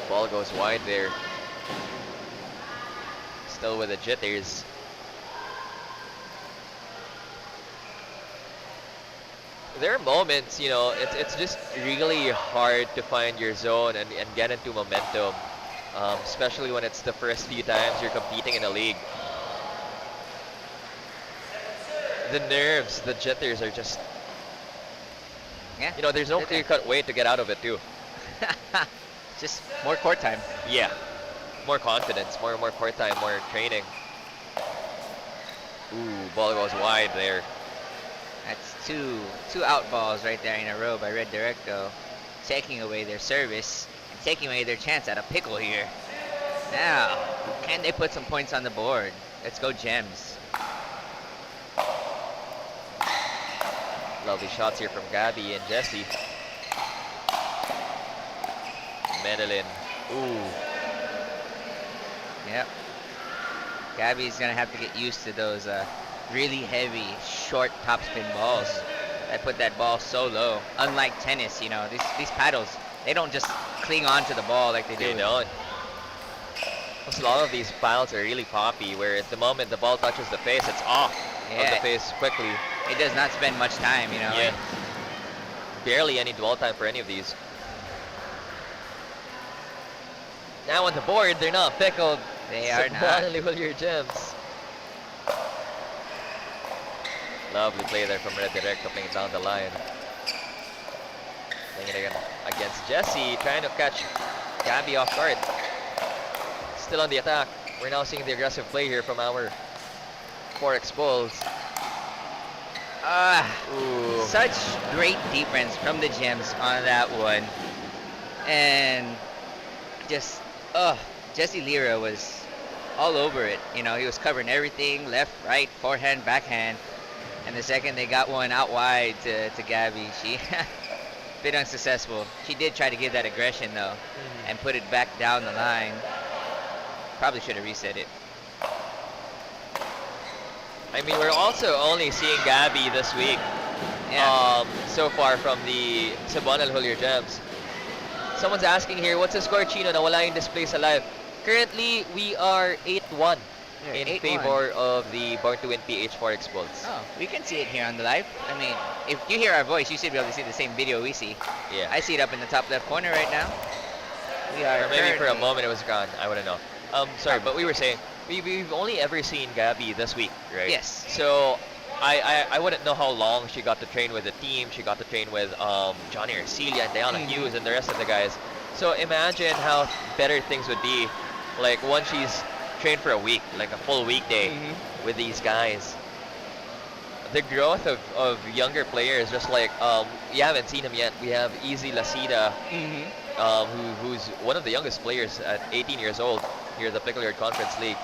Ball goes wide there. Still with the jitters. There are moments, it's just really hard to find your zone and get into momentum, especially when it's the first few times you're competing in a league. The nerves, the jitters are just, there's no clear-cut way to get out of it too. Just more court time. Yeah, more confidence, more court time, more training. Ooh, ball goes wide there. That's two out balls right there in a row by Red Directo, taking away their service and taking away their chance at a pickle here. Now, can they put some points on the board? Let's go Gems. Lovely shots here from Gabby and Jessie. Madeline. Ooh. Yep. Gabby's gonna have to get used to those really heavy, short topspin balls. I put that ball so low. Unlike tennis, you know, these paddles, they don't just cling on to the ball like they do. They don't. Plus, a lot of these paddles are really poppy, where at the moment the ball touches the face, it's off of the face quickly. It does not spend much time, you know. Yeah. Barely any dwell time for any of these. Now on the board, they're not pickled. They are Cebuana not. Lhuillier gems. Lovely play there from Red Directo, playing it down the line. Playing it again against Jesse, trying to catch Gabby off guard. Still on the attack. We're now seeing the aggressive play here from our Forex Bulls. Ooh. Such great defense from the gems on that one. And just, Jesse Lira was all over it. You know, he was covering everything, left, right, forehand, backhand. And the second they got one out wide to Gabby, she bit unsuccessful. She did try to give that aggression though, and put it back down the line. Probably should have reset it. I mean, we're also only seeing Gabby this week. Yeah. So far from the Cebuana Lhuillier gems. Someone's asking here, what's the score, Chino? Nawala yung displays alive. Currently, we are 8-1 in 8-1. favor of the Born2WinPH Forex Bulls. Oh, we can see it here on the live. I mean, if you hear our voice, you should be able to see the same video we see. Yeah. I see it up in the top left corner right now. We are Or maybe for a currently- moment it was gone. I wouldn't know. Sorry, but we were saying, we've only ever seen Gabby this week, right? Yes. So, I wouldn't know how long she got to train with the team. She got to train with Johnny Arcelia and Diana Hughes and the rest of the guys. So imagine how better things would be, like once she's trained for a week, like a full weekday with these guys. The growth of younger players, just like you haven't seen him yet. We have Easy Lacida, who's one of the youngest players at 18 years old here at the Pickle Yard Conference League.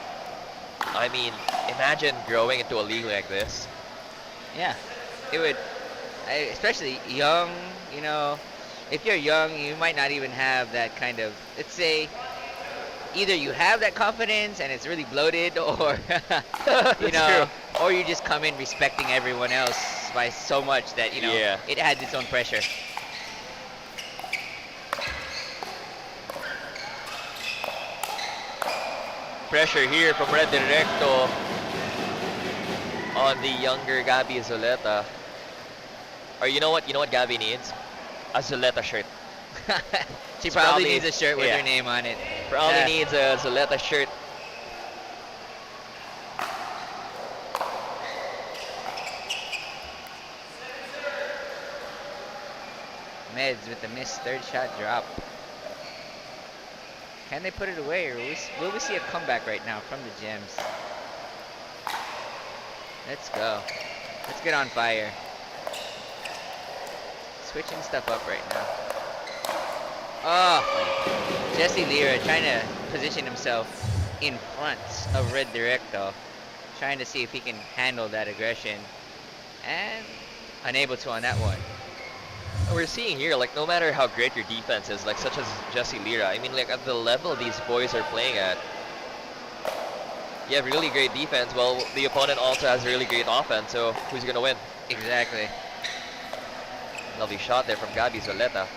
I mean, imagine growing into a league like this. Yeah, it would, especially young, you know, if you're young, you might not even have that kind of, let's say, either you have that confidence and it's really bloated, or, you know, or you just come in respecting everyone else by so much that, you know, it adds its own pressure. Pressure here from Red Directo on the younger Gabby Zuleta. Or you know what Gabby needs? A Zuleta shirt. She probably needs a shirt with her name on it. Probably needs a Zuleta shirt. Meds with the missed third shot drop. Can they put it away, or will we see a comeback right now from the gems? Let's go. Let's get on fire. Switching stuff up right now. Oh, Jesse Lira trying to position himself in front of Red Directo, trying to see if he can handle that aggression, and unable to on that one. We're seeing here, like, no matter how great your defense is, like such as Jesse Lira, I mean, like, at the level these boys are playing at, you have really great defense. Well, the opponent also has really great offense, so who's gonna win? Exactly. Lovely shot there from Gabby Zuleta.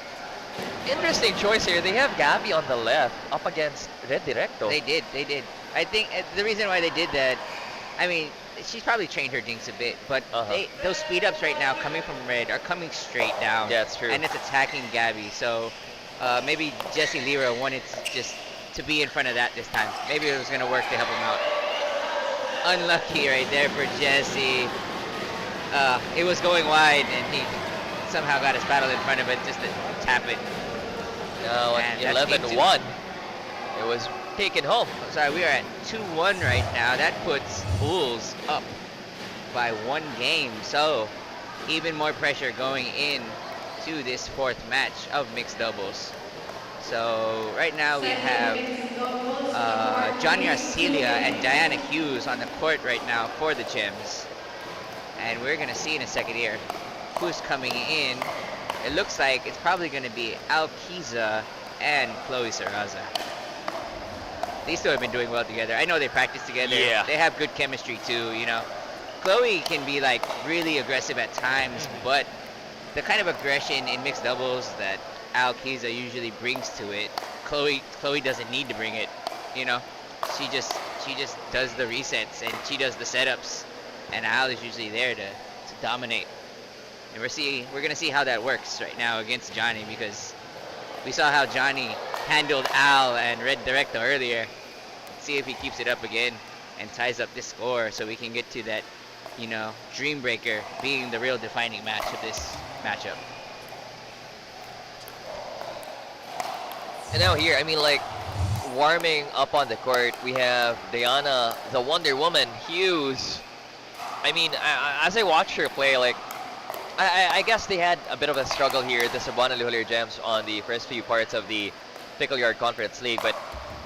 Interesting choice here. They have Gabby on the left up against Red Directo. They did. I think the reason why they did that, I mean, she's probably trained her dinks a bit, but those speed ups right now coming from Red are coming straight down. Yeah, it's true. And it's attacking Gabby. So maybe Jesse Lira wanted just to be in front of that this time. Maybe it was going to work to help him out. Unlucky right there for Jesse. It was going wide, and he somehow got his paddle in front of it just to tap it. Now at 11-1, it was taken home. Sorry, we are at 2-1 right now. That puts Bulls up by 1 game. So even more pressure going in to this 4th match of mixed doubles. So right now we have Johnny Arcelia and Diana Hughes on the court right now for the Gems. And we're going to see in a second here who's coming in. It looks like it's probably going to be Alkiza and Chloe Saraza. they still have been doing well together. I know they practice together. Yeah. They have good chemistry too, you know. Chloe can be like really aggressive at times, but the kind of aggression in mixed doubles that Al Kiza usually brings to it, Chloe doesn't need to bring it, you know. She just does the resets and she does the setups, and Al is usually there to dominate. And we're gonna see how that works right now against Johnny, because we saw how Johnny handled Al and Red Directo earlier. Let's see if he keeps it up again and ties up this score so we can get to that, you know, Dream Breaker being the real defining match of this matchup. And now here, I mean, like, warming up on the court, we have Diana, the Wonder Woman, Hughes. I mean, as I watched her play, like, I guess they had a bit of a struggle here, the Cebuana Lhuillier Gems, on the first few parts of the Pickle Yard Conference League. But,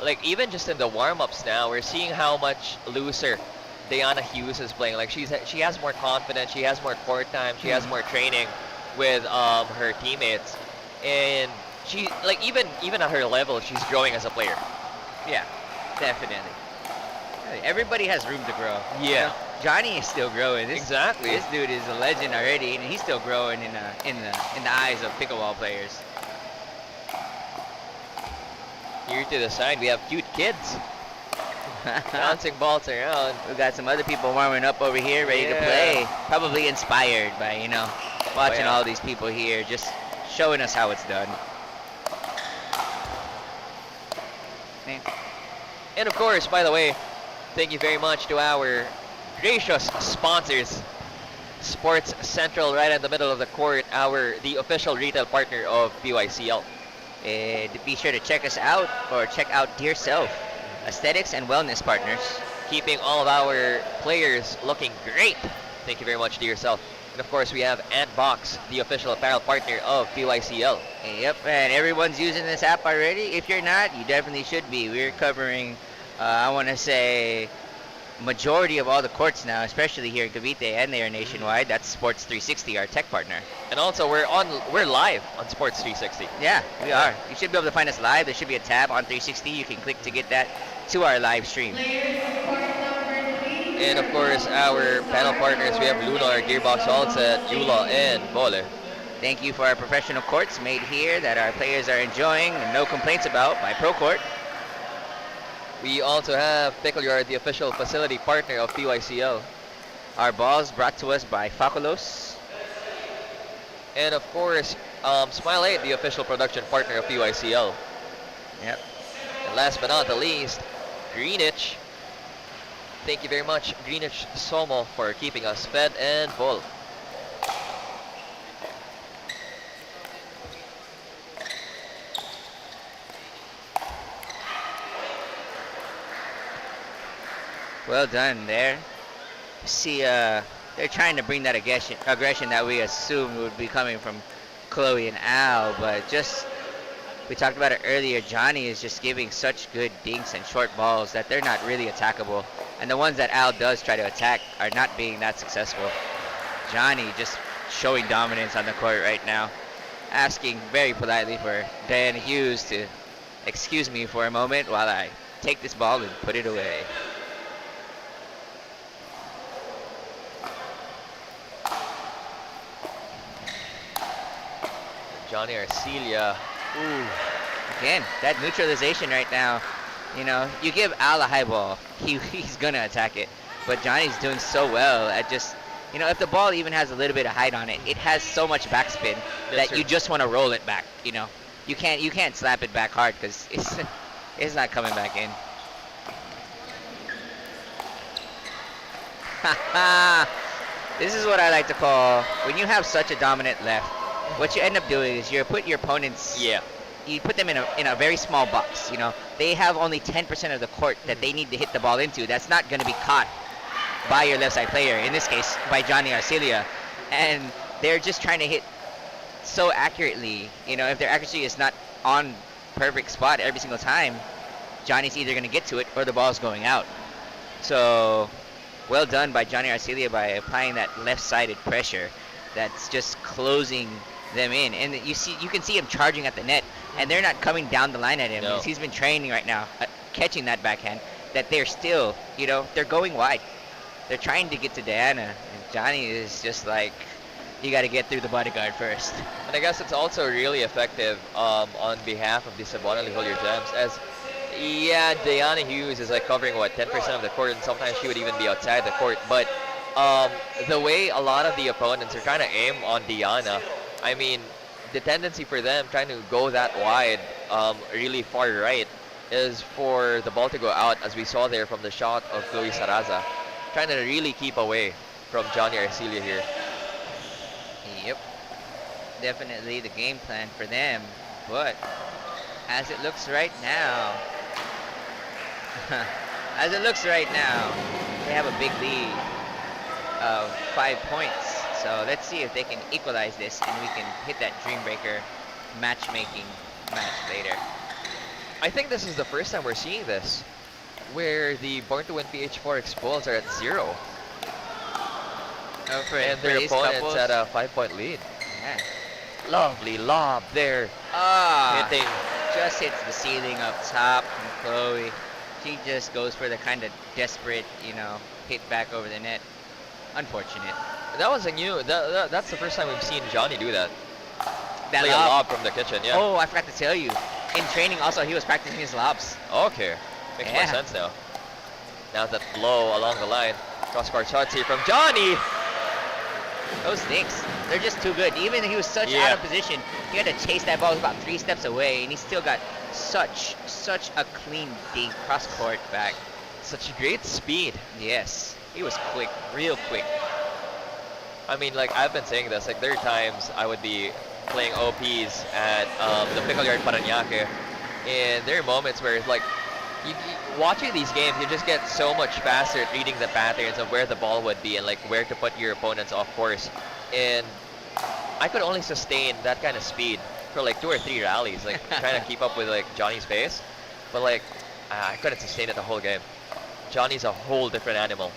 like, even just in the warm-ups now, we're seeing how much looser Diana Hughes is playing. Like, she has more confidence, she has more court time, she has more training with her teammates, and she, like, even at her level, she's growing as a player. Yeah, definitely. Everybody has room to grow. Yeah. You know, Johnny is still growing. Exactly. This dude is a legend already, and he's still growing in the eyes of pickleball players. Here to the side, we have cute kids bouncing balls around. We got some other people warming up over here, ready to play. Probably inspired by, you know, watching all these people here, just showing us how it's done. And of course, by the way, thank you very much to our gracious sponsors. Sports Central, right in the middle of the court, the official retail partner of PYCL. And be sure to check us out, or check out Dear Self, aesthetics and wellness partners. Keeping all of our players looking great. Thank you very much to yourself. And of course, we have Antbox, the official apparel partner of PYCL. Yep, and everyone's using this app already. If you're not, you definitely should be. We're covering, I want to say, majority of all the courts now, especially here in Cavite, and they are nationwide. That's Sports 360, our tech partner. And also, we're live on Sports 360. Yeah, we are. You should be able to find us live. There should be a tab on 360. You can click to get that to our live stream. And of course, our panel partners, we have Lunar, Gearbox All Set, Eula, and Bole. Thank you for our professional courts made here that our players are enjoying and no complaints about by ProCourt. We also have Pickle Yard, the official facility partner of PYCL. Our balls brought to us by Faculos. And of course, Smile 8, the official production partner of PYCL. Yep. And last but not the least, Greenwich. Thank you very much, Greenwich SOMO, for keeping us fed and full. Well done there. See, they're trying to bring that aggression that we assumed would be coming from Chloe and Al, but just, we talked about it earlier, Johnny is just giving such good dinks and short balls that they're not really attackable. And the ones that Al does try to attack are not being that successful. Johnny just showing dominance on the court right now. Asking very politely for Diana Hughes to excuse me for a moment while I take this ball and put it away. Johnny Arcelia. Ooh. Again, that neutralization right now. You know, you give Al a high ball, he's gonna attack it. But Johnny's doing so well at just, you know, if the ball even has a little bit of height on it, it has so much backspin that you just want to roll it back. You know, you can't slap it back hard because it's not coming back in. This is what I like to call, when you have such a dominant left, what you end up doing is you put your opponents, you put them in a very small box. You know, they have only 10% of the court that they need to hit the ball into. That's not going to be caught by your left side player, in this case by Johnny Arcelia, and they're just trying to hit so accurately. You know, if their accuracy is not on perfect spot every single time, Johnny's either going to get to it or the ball's going out. So well done by Johnny Arcelia by applying that left-sided pressure that's just closing them in. And you can see him charging at the net, and they're not coming down the line at him. No. He's been training right now catching that backhand, that they're still, they're going wide. They're trying to get to Diana, and Johnny is just like, you got to get through the bodyguard first. And I guess it's also really effective on behalf of the Cebuana Lhuillier Gems, as yeah, Diana Hughes is like covering what 10% of the court, and sometimes she would even be outside the court. But the way a lot of the opponents are trying to aim on Diana, I mean, the tendency for them trying to go that wide, really far right, is for the ball to go out, as we saw there from the shot of Chloe Saraza, trying to really keep away from Johnny Arcilla here. Yep, definitely the game plan for them, but as it looks right now, they have a big lead of 5 points. So let's see if they can equalize this and we can hit that Dreambreaker matchmaking match later. I think this is the first time we're seeing this, where the Born2WinPH Forex polls are at 0. And their opponent's at a 5-point lead. Yeah. Lovely lob there. Hitting. Just hits the ceiling up top from Chloe. She just goes for the kind of desperate, hit back over the net. Unfortunate. That was a new. That's the first time we've seen Johnny do that. That play lob. a lob from the kitchen. Yeah. Oh, I forgot to tell you. In training, also he was practicing his lobs. Okay. Makes more sense now. Now that blow along the line. Cross-court shots here from Johnny. Those sticks, they're just too good. Even though he was such out of position, he had to chase that ball about 3 steps away, and he still got such a clean, deep cross-court back. Such great speed. Yes, he was quick, real quick. I mean, like, I've been saying this, like, there are times I would be playing OPs at the Pickle Yard Paranaque, and there are moments where it's like, watching these games, you just get so much faster at reading the patterns of where the ball would be and like where to put your opponents off course. And I could only sustain that kind of speed for like 2 or 3 rallies, like trying to keep up with like Johnny's pace. But like, I couldn't sustain it the whole game. Johnny's a whole different animal.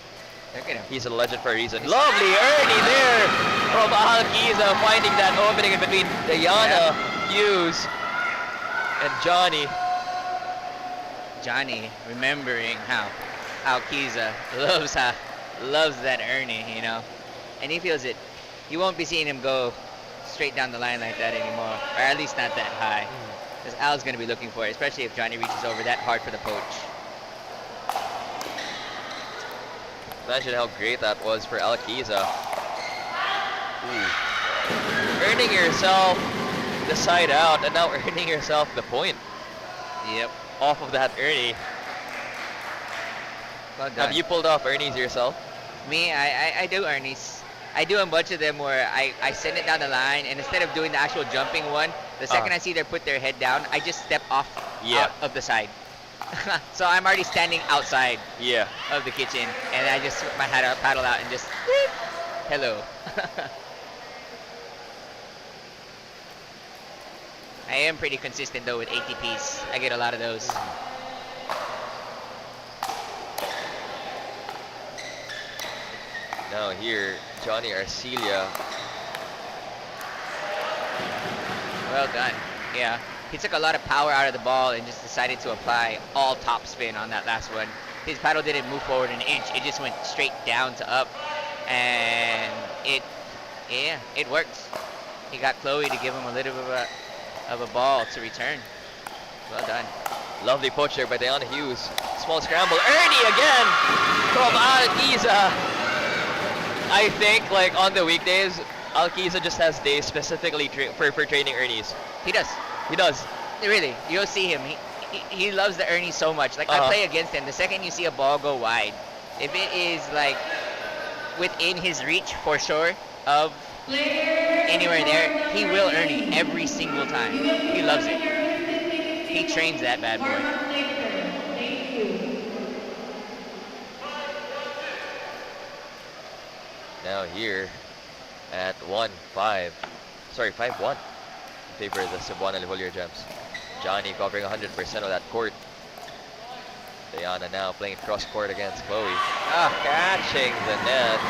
Look at him. He's a legend for a reason. Lovely Ernie there from Alquiza, finding that opening in between Diana Hughes and Johnny. Johnny remembering how Alquiza loves that Ernie, and he feels it. You won't be seeing him go straight down the line like that anymore, or at least not that high, because Al's going to be looking for it, especially if Johnny reaches over that hard for the poach. Imagine how great that was for Alquiza. Earning yourself the side out, and now earning yourself the point. Yep. Off of that Ernie. Well done. Have you pulled off Ernies yourself? Me, I do Ernies. I do a bunch of them where I send it down the line, and instead of doing the actual jumping one, the second I see them put their head down, I just step off out of the side. So I'm already standing outside of the kitchen, and I just whip my hat out, paddle out, and just whoop, hello. I am pretty consistent though with ATPs. I get a lot of those. Now here, Johnny Arcilla. Well done. Yeah. He took a lot of power out of the ball and just decided to apply all top spin on that last one. His paddle didn't move forward an inch. It just went straight down to up. And it worked. He got Chloe to give him a little bit of a ball to return. Well done. Lovely poach there by Diana Hughes. Small scramble. Ernie again from Alquiza. I think like on the weekdays, Alquiza just has days specifically for training Ernies. He does. He does. Really, you'll see him. He loves the Ernie so much. Like I play against him. The second you see a ball go wide, if it is like within his reach for sure of anywhere there, he will Ernie every single time. He loves it. He trains that bad boy. Now here at 5-1 in favor of the Cebuana Lhuillier Gems. Johnny covering 100% of that court. Diana now playing cross court against Chloe. Catching the net.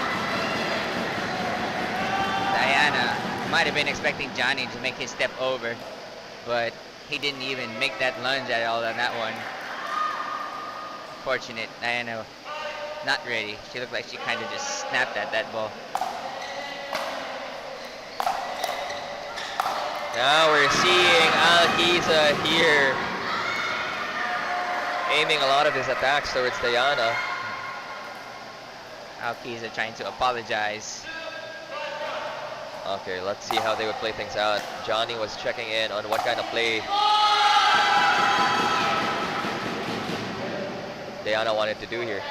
Diana might have been expecting Johnny to make his step over, but he didn't even make that lunge at all on that one. Fortunate. Diana not ready. She looked like she kind of just snapped at that ball. Now we're seeing Alquiza here aiming a lot of his attacks towards Diana. Alquiza trying to apologize. Okay, let's see how they would play things out. Johnny was checking in on what kind of play Diana wanted to do here.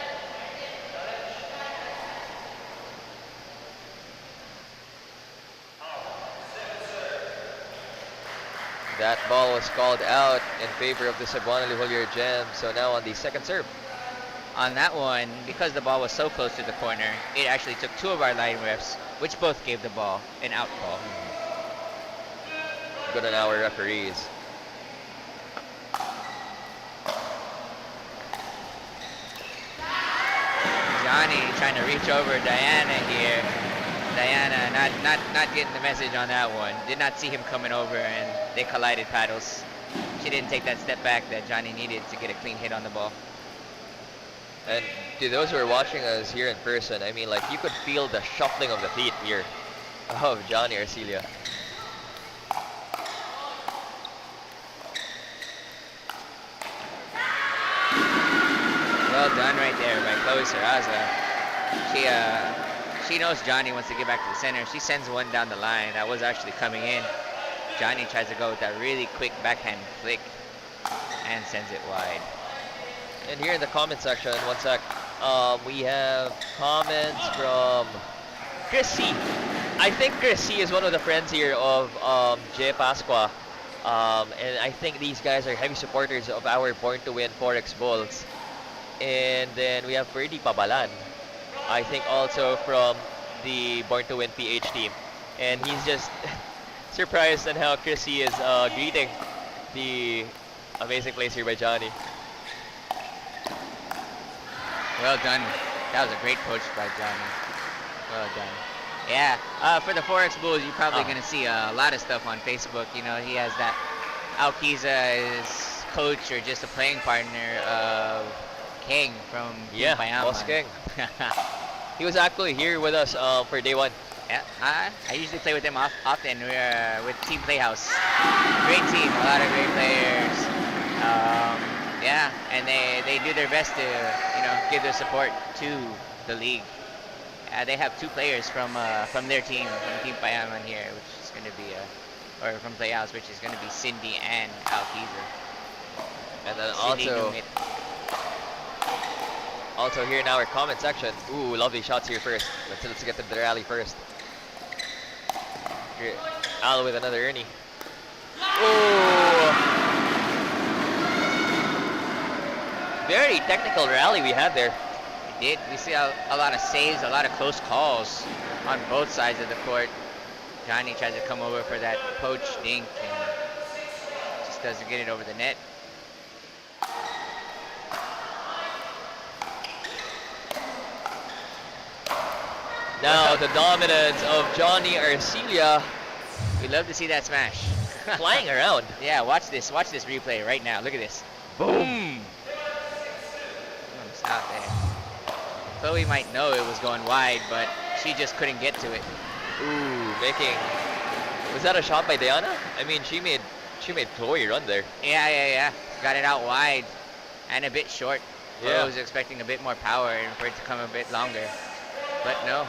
That ball was called out in favor of the Cebuana Lhuillier Gem. So now on the second serve. On that one, because the ball was so close to the corner, it actually took two of our line refs, which both gave the ball an out ball. Good on our referees. Johnny trying to reach over Diana here. Diana not getting the message on that one. Did not see him coming over, and they collided paddles. She didn't take that step back that Johnny needed to get a clean hit on the ball. And to those who are watching us here in person, I mean, like, you could feel the shuffling of the feet here of Johnny Arcilla. Well done right there by Chloe Saraza. She knows Johnny wants to get back to the center. She sends one down the line that was actually coming in. Johnny tries to go with that really quick backhand flick and sends it wide. And here in the comment section, one sec, we have comments from Chris C. I think Chris C is one of the friends here of Jay Pasqua. And I think these guys are heavy supporters of our Born to Win Forex Bulls. And then we have Ferdy Pabalan, I think also from the Born to Win PH team. And he's just surprised on how Chris C is greeting the amazing plays here by Johnny. Well done. That was a great poach by Johnny. Well done. Yeah, for the Forex Bulls, you're probably going to see a lot of stuff on Facebook. You know, he has that Alquiza is coach or just a playing partner of King from Yeah, Payaman. Boss King. He was actually here with us for day one. Yeah, I usually play with them often. We're with Team Playhouse. Great team, a lot of great players. Yeah, and they do their best to, you know, give their support to the league. They have two players from their team, from Team Payaman here, which is going to be, or from Playhouse, which is going to be Cindy and Alquiza. And then Cindy also here in our comment section. Ooh, lovely shots here first. Let's get to the rally first. Here, Al with another Ernie. Ooh. Very technical rally we had there. We did. We see a lot of saves, a lot of close calls on both sides of the court. Johnny tries to come over for that poach dink and just doesn't get it over the net. Now the dominance of Johnny Arcilla. We love to see that smash. Flying around. Yeah, watch this replay right now. Look at this. Boom! Out there. Chloe might know it was going wide, but she just couldn't get to it. Ooh, was that a shot by Diana? I mean, she made Chloe run there. Yeah. Got it out wide and a bit short. Yeah. I was expecting a bit more power and for it to come a bit longer, but no.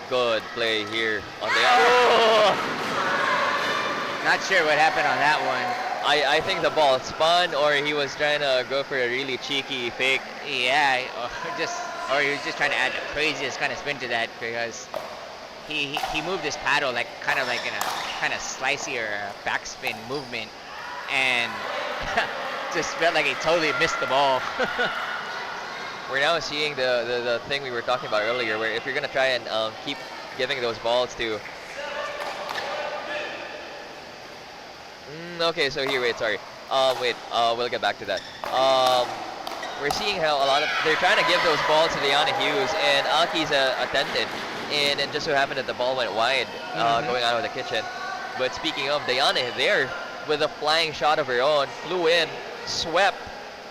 Good play here on the oh! Not sure what happened on that one. I think the ball spun, or he was trying to go for a really cheeky fake. Yeah, or he was just trying to add the craziest kind of spin to that, because he moved his paddle like kind of like in a kind of slicey or a backspin movement, and just felt like he totally missed the ball. We're now seeing the thing we were talking about earlier, where if you're gonna try and keep giving those balls to. Okay, so here, wait, sorry. We'll get back to that. we're seeing how they're trying to give those balls to Diana Hughes, and Aki's attempted, and just so happened that the ball went wide, going out of the kitchen. But speaking of, Diana there with a flying shot of her own, flew in, swept,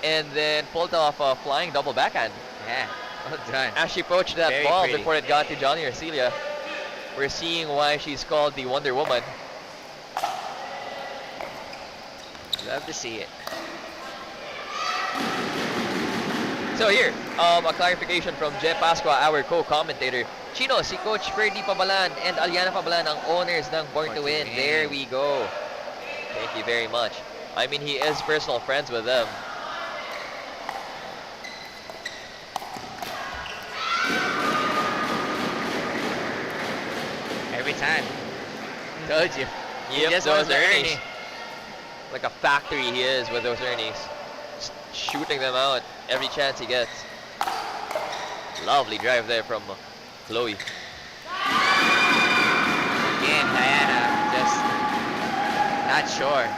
and then pulled off a flying double backhand. Yeah, well done. As she approached that Very ball pretty. before it got to Johnny Arcelia, we're seeing why she's called the Wonder Woman. Love to see it. So here, a clarification from Jeff Pasqua, our co-commentator. Chino, si Coach Ferdy Pabalan and Aliana Pabalan ang owners ng Born to Win. There we go. Thank you very much. I mean, he is personal friends with them. Every time. Told you. He Yep, just those wants to earn earnings. it. Like a factory he is with those earnings. Just shooting them out every chance he gets. Lovely drive there from Chloe. Again, Diana just not sure.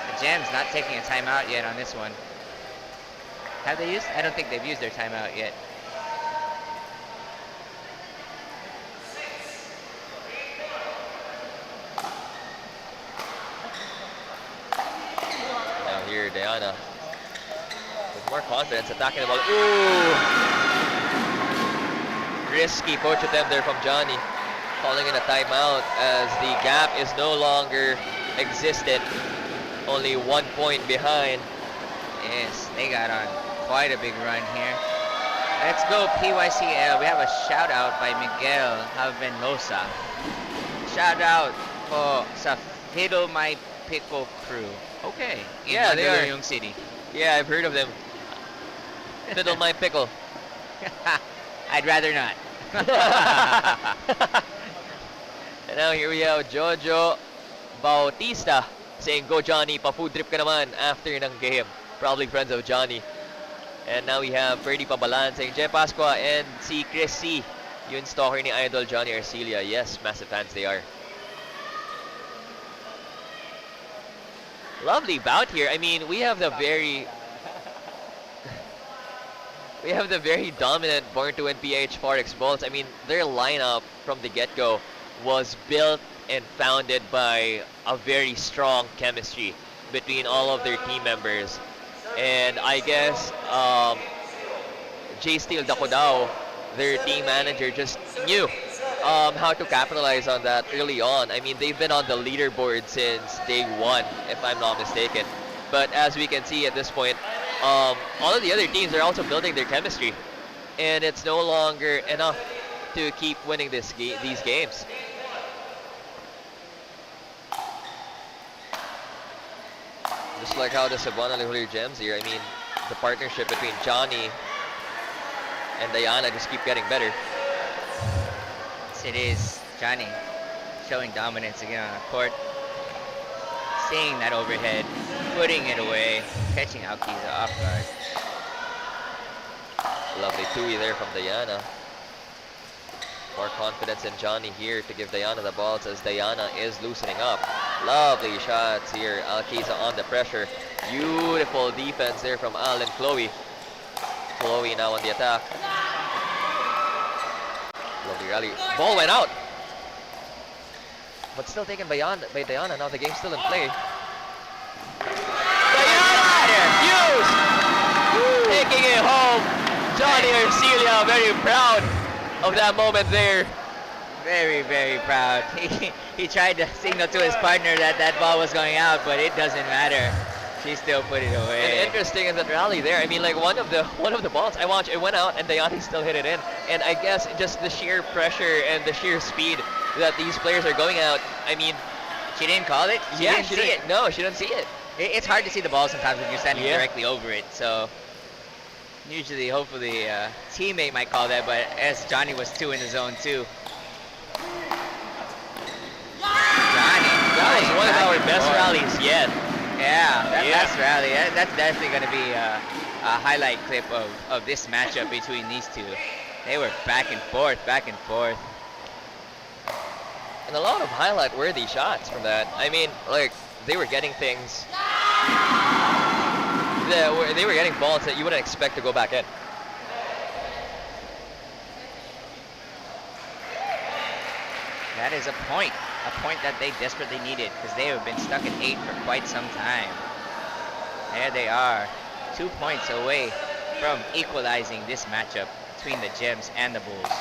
The Gems not taking a timeout yet on this one. Have they used? I don't think they've used their timeout yet. Now here, Diana with more confidence attacking the ball. Ooh! Risky poach attempt there from Johnny. Calling in a timeout as the gap is no longer existent. Only 1 point behind. Yes, they got on quite a big run here. Let's go PYCL. We have a shout out by Miguel Alvenosa. Shout out for sa Fiddle My Pickle crew. Okay. In Yeah, they are. Mandaluyong City. Yeah, I've heard of them. Fiddle my pickle. I'd rather not. And now here we have Jojo Bautista saying, "Go Johnny, pa-food trip ka naman after ng game." Probably friends of Johnny. And now we have Ferdy Pabalan saying, "Jeff Pasqua and si Chris C. Yun stalker ni Idol Johnny Arcelia." Yes, massive fans they are. Lovely bout here. I mean, we have the very dominant Born to Win PH Forex Bulls. I mean, their lineup from the get-go was built and founded by a very strong chemistry between all of their team members. And I guess J Steel Dakodao, their team manager, just knew how to capitalize on that early on. I mean, they've been on the leaderboard since day one, if I'm not mistaken. But as we can see at this point, all of the other teams are also building their chemistry, and it's no longer enough to keep winning these games. Just like how the Cebuana Lhuillier Gems here, I mean, the partnership between Johnny and Diana just keep getting better. Yes, it is. Johnny showing dominance again on the court. Seeing that overhead, putting it away, catching Alkiza off guard. Lovely Tui there from Diana. More confidence in Johnny here to give Diana the balls as Diana is loosening up. Lovely shots here. Alkiza on the pressure. Beautiful defense there from Al and Chloe. Chloe now on the attack. Lovely rally. Ball went out. But still taken by Diana. Now the game's still in play. Diana! Hughes! Taking it home. Johnny Arcelia very proud of that moment there. Very, very proud. He tried to signal to his partner that that ball was going out, but it doesn't matter. She still put it away. And interesting is that rally there. I mean, like one of the balls I watched, it went out and Diana still hit it in. And I guess just the sheer pressure and the sheer speed that these players are going out. I mean, She didn't call it? She didn't see it? No, she didn't see it. It's hard to see the ball sometimes when you're standing directly over it. So usually, hopefully, a teammate might call that, but as Johnny was 2 in the zone too. Johnny. That was one of our best rallies yet. Yeah, that last rally, that's definitely going to be a highlight clip of this matchup between these two. They were back and forth, back and forth. And a lot of highlight-worthy shots from that. I mean, like, they were getting things. They were getting balls that you wouldn't expect to go back in. That is a point that they desperately needed because they have been stuck at 8 for quite some time. There they are, 2 points away from equalizing this matchup between the Gems and the Bulls.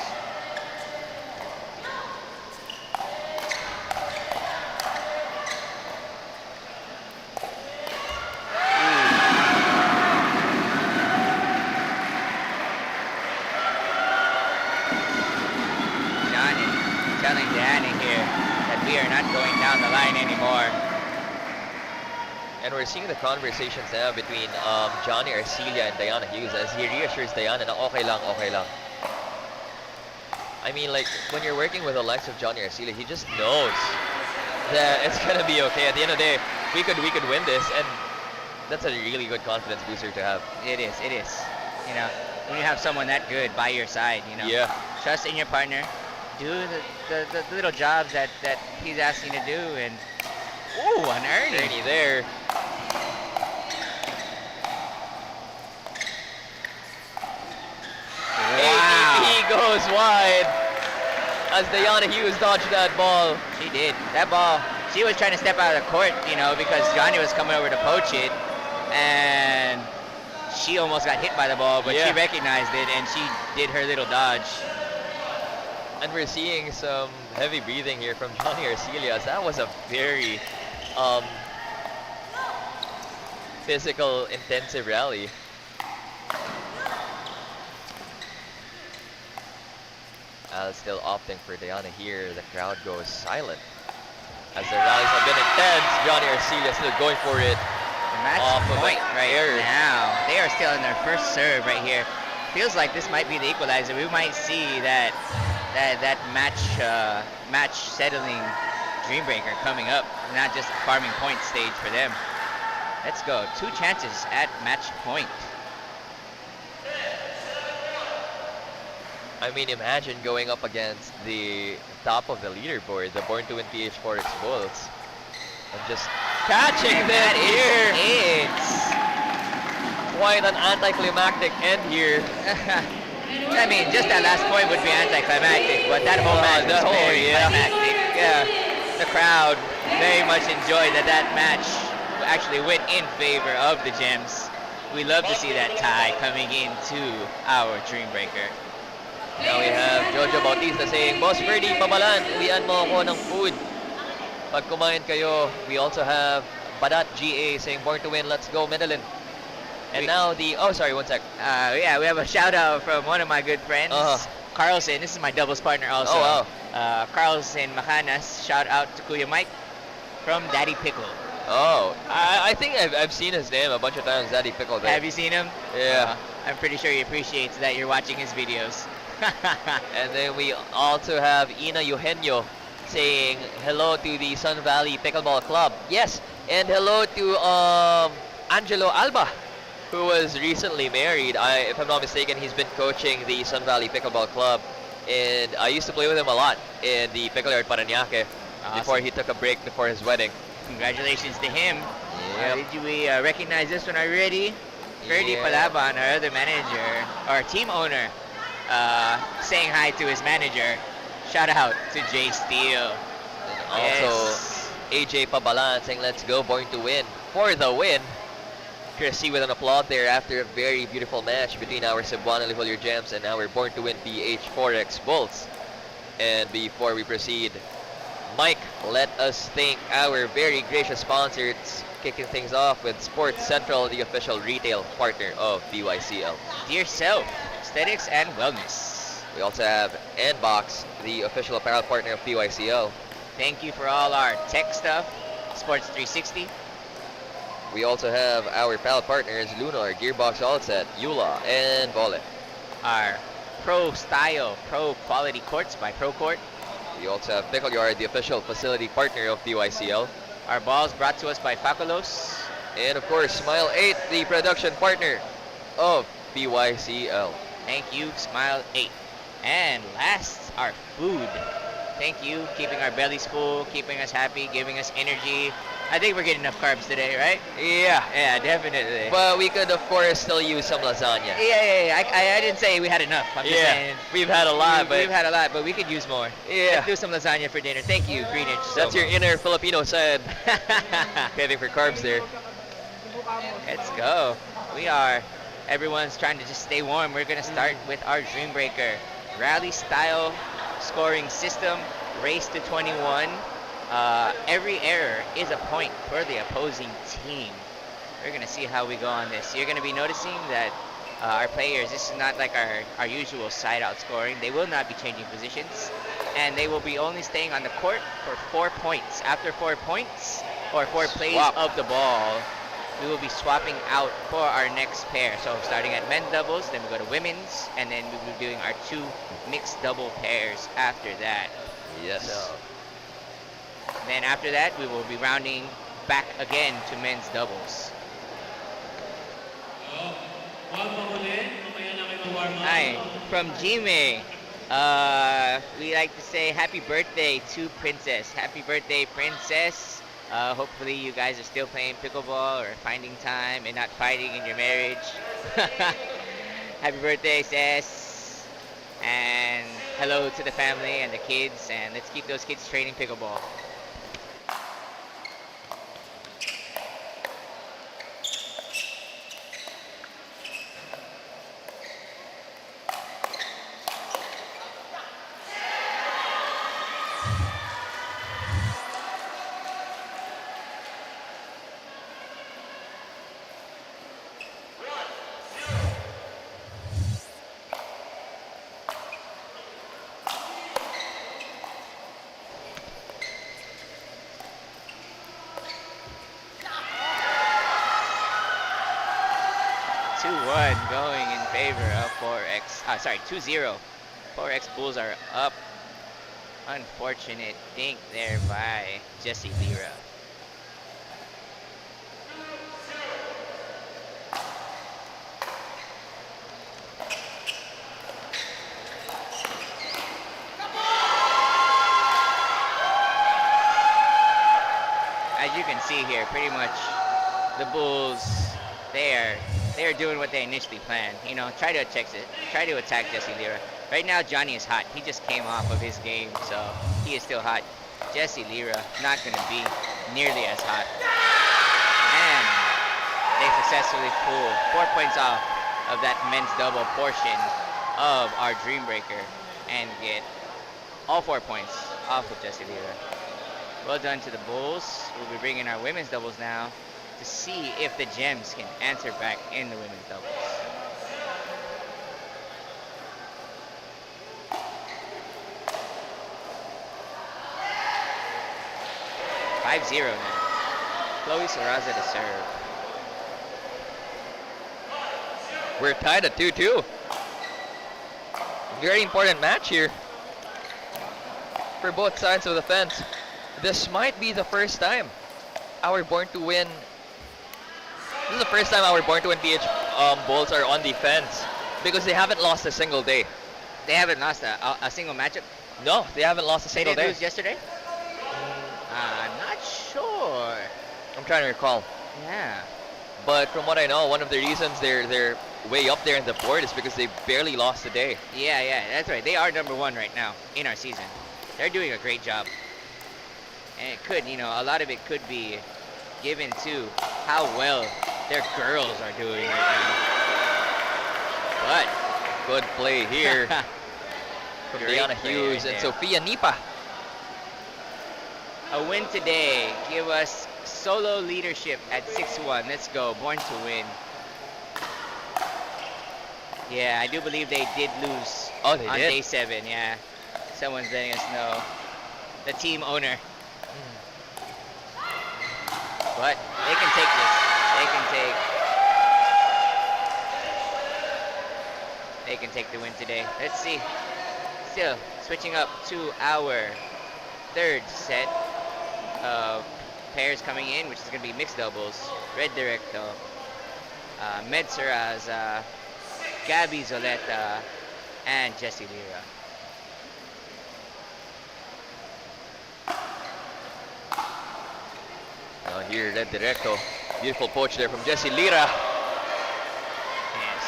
And we're seeing the conversations now between Johnny Arcilla and Diana Hughes as he reassures Diana na okay lang, okay lang. I mean, like, when you're working with the likes of Johnny Arcilla, he just knows that it's gonna be okay. At the end of the day, we could win this, and that's a really good confidence booster to have. It is. You know, when you have someone that good by your side, you know. Yeah. Trust in your partner. Do the little jobs that he's asking you to do, and ooh, an Ernie there. Wow. He goes wide as Diana Hughes dodged that ball. She did. That ball, she was trying to step out of the court, you know, because Johnny was coming over to poach it, and she almost got hit by the ball, but she recognized it, and she did her little dodge. And we're seeing some heavy breathing here from Johnny Arcilla. That was a very physical, intensive rally. Al still opting for Diana here. The crowd goes silent as the rallies have been intense. Johnny Arcilla still going for it. The match point right now. They are still in their first serve right here. Feels like this might be the equalizer. We might see that match settling dream breaker coming up. Not just a farming point stage for them. Let's go. 2 chances at match point. I mean, imagine going up against the top of the leaderboard, the Born2WinPH Forex Bulls, and just catching that here. It's quite an anticlimactic end here. I mean, just that last point would be anticlimactic, but that whole match was very climactic. Yeah, the crowd very much enjoyed that match actually went in favor of the Gems. We love to see that tie coming into our Dream Breaker. Now we have Jojo Bautista saying, Boss Birdie, pabalan, uwian mo ako ng food. Pag kumain kayo, we also have Badat GA saying, Born to Win, let's go, Medellin. And now one sec. Yeah, we have a shout out from one of my good friends, Carlson. This is my doubles partner also. Oh, wow. Carlson Macanas, shout out to Kuya Mike from Daddy Pickle. Oh, I think I've seen his name a bunch of times, Daddy Pickle. There. Have you seen him? Yeah. I'm pretty sure he appreciates that you're watching his videos. And then we also have Ina Eugenio saying hello to the Sun Valley Pickleball Club. Yes, and hello to Angelo Alba, who was recently married. If I'm not mistaken, he's been coaching the Sun Valley Pickleball Club, and I used to play with him a lot in the Pickle Yard Paranaque before he took a break before his wedding. Congratulations to him. Yep. Did we recognize this one already? Ferdy Palaban, our other manager, our team owner, saying hi to his manager. Shout out to Jay Steele. And also, AJ Pabalan saying, let's go, Born to Win. For the win. Chrissy with an applaud there after a very beautiful match between our Cebuana Lhuillier Gems and our Born2WinPH Forex Bulls. And before we proceed, Mike, let us thank our very gracious sponsors, kicking things off with Sports Central, the official retail partner of PYCL. Dear Self, Aesthetics and Wellness. We also have Nbox, the official apparel partner of PYCL. Thank you for all our tech stuff, Sports 360. We also have our pal partners, Lunar, Gearbox All Set, Eula, and Vole. Our Pro Style, Pro Quality Courts by ProCourt. We also have Pickle Yard, the official facility partner of PYCL. Our balls brought to us by Faculos. And of course, Smile 8, the production partner of PYCL. Thank you, Smile 8. And last, our food. Thank you, keeping our bellies full, keeping us happy, giving us energy, I think we're getting enough carbs today, right? Yeah. Yeah, definitely. But we could, of course, still use some lasagna. Yeah. I didn't say we had enough. I'm just saying We've had a lot, but we've had a lot, but we could use more. yeah. Let's do some lasagna for dinner. Thank you, Greenwich. That's your SOMO. inner Filipino side. Heading for carbs there. Let's go. Everyone's trying to just stay warm. We're going to start with our Dream Breaker. Rally style scoring system, race to 21. Every error is a point for the opposing team. We're going to see how we go on this. You're going to be noticing that our players, this is not like our usual side-out scoring. They will not be changing positions, and they will be only staying on the court for 4 points. After 4 points, or 4 plays of the ball, we will be swapping out for our next pair. So starting at men's doubles, then we go to women's, and then we will be doing our 2 mixed double pairs after that. Yes. So, then after that, we will be rounding back again to men's doubles. Hi, from Jime. We like to say happy birthday to Princess. Happy birthday, Princess. Hopefully you guys are still playing pickleball or finding time and not fighting in your marriage. Happy birthday, sis. And hello to the family and the kids, and let's keep those kids training pickleball. Going in favor of 4X. 2-0. 4X Bulls are up. Unfortunate dink there by Jesse Lira. As you can see here, pretty much the Bulls, they are doing what they initially planned. You know, try to attack Jesse Lira. Right now, Johnny is hot. He just came off of his game, so he is still hot. Jesse Lira not going to be nearly as hot. And they successfully pull 4 points off of that men's double portion of our Dream Breaker and get all 4 points off of Jesse Lira. Well done to the Bulls. We'll be bringing our women's doubles now to see if the Gems can answer back in the women's doubles. (5-0) now. Chloe Saraza to serve. We're tied at 2-2. Very important match here for both sides of the fence. This might be the first time our Born2Win. This is the first time our Born2WinPH Bulls are on defense because they haven't lost a single day. They haven't lost a single matchup? No, they haven't lost a single day. They didn't lose yesterday? I'm not sure. I'm trying to recall. Yeah. But from what I know, one of the reasons they're way up there in the board is because they barely lost a day. Yeah, that's right. They are number 1 right now in our season. They're doing a great job. And it could, a lot of it could be given to how well their girls are doing right now. But good play here from Great Diana play Hughes right and there. Sophia Nipa. A win today. Give us solo leadership at 6-1. Let's go. Born2Win. Yeah, I do believe they did lose Oh, they on did? day 7. Yeah. Someone's letting us know. The team owner. But they can take this. They can take the win today. Let's see. Still switching up to our 3rd set of pairs coming in, which is going to be mixed doubles. Red Directo, Med Saraza, Gabby Zoleta, and Jesse Lira. Oh, here, red directo. Beautiful poach there from Jesse Lira. Yes.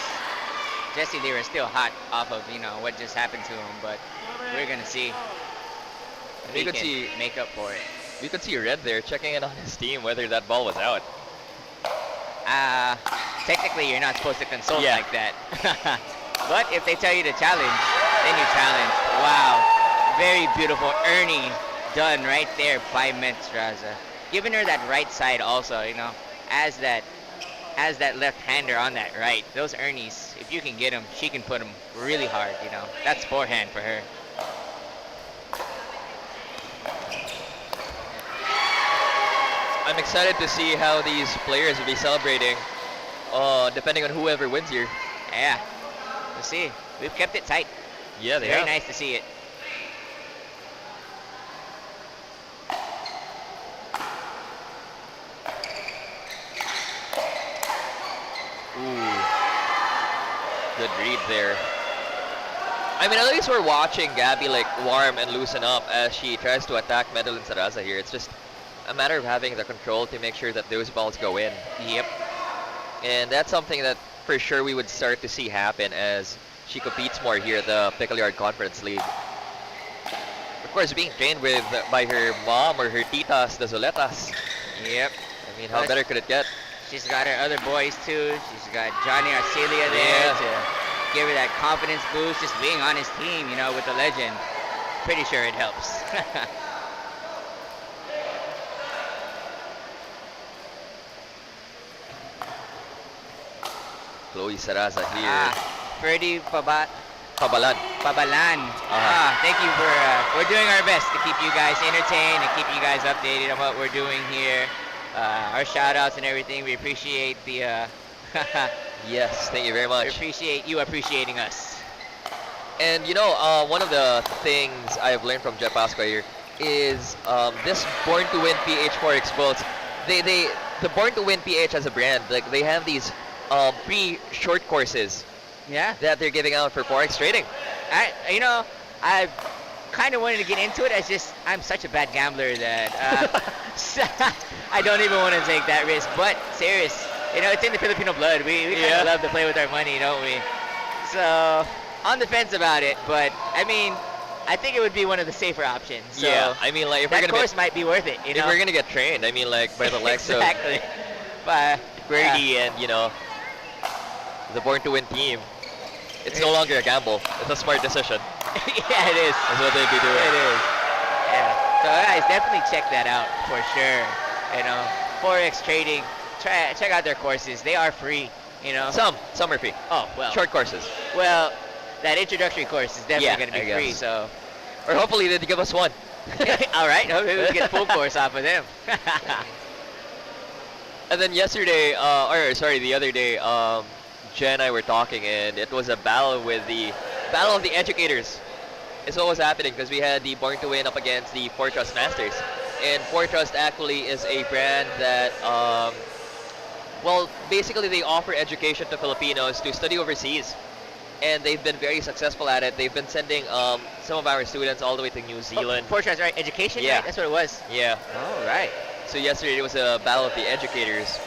Jesse Lira is still hot off of, what just happened to him, but we're going to see if he can make up for it. We could see Red there checking in on his team whether that ball was out. Technically, you're not supposed to consult like that. But if they tell you to challenge, then you challenge. Wow. Very beautiful Ernie done right there by Metzraza. Giving her that right side also, as that left-hander on that right. Those Ernies, if you can get them, she can put them really hard, That's forehand for her. I'm excited to see how these players will be celebrating, depending on whoever wins here. Yeah, we'll see. We've kept it tight. Yeah, they Very have. nice to see it. Ooh, good read there. I mean, at least we're watching Gabby warm and loosen up as she tries to attack Madeline Saraza here. It's just a matter of having the control to make sure that those balls go in. Yep. And that's something that for sure we would start to see happen as she competes more here at the Pickle Yard Conference League. Of course, being trained by her mom or her titas, the Zoletas. Yep. I mean, how better could it get? She's got her other boys too. She's got Johnny Arcelia there to give her that confidence boost. Just being on his team, with the legend. Pretty sure it helps. Chloe Saraza here. Ferdy Pabalan. Pabalan. Thank you for, we're doing our best to keep you guys entertained and keep you guys updated on what we're doing here. Our shout outs and everything. We appreciate the, Yes, thank you very much. We appreciate you appreciating us. And one of the things I've learned from Jeff Pasqua here is this Born2WinPH Forex Bulls. The Born2WinPH as a brand, they have these pre-short courses that they're giving out for Forex trading. I kind of wanted to get into it. I'm such a bad gambler that I don't even want to take that risk. But serious, it's in the Filipino blood. We kind of love to play with our money, don't we? So on the fence about it, but I mean, I think it would be one of the safer options. So I mean, if that course might be worth it. If we're gonna get trained, I mean, by the likes of Brady and the Born2Win team, it's no longer a gamble. It's a smart decision. Yeah, it is. That's what they'd be doing. It is. Yeah. So guys, definitely check that out for sure. Forex trading. Check out their courses. They are free. Some are free. Oh well. Short courses. Well, that introductory course is definitely going to be free. So. Or hopefully they'd give us one. All right. Hopefully we get full course off of them. And then the other day, Jen and I were talking, and it was a battle of the educators. It's what was happening because we had the Born2Win up against the Fortrust Masters, and Fortrust actually is a brand that, basically they offer education to Filipinos to study overseas, and they've been very successful at it. They've been sending some of our students all the way to New Zealand. Fortrust, right? Education, yeah. Right? That's what it was. Yeah. All right. So yesterday it was a battle of the educators.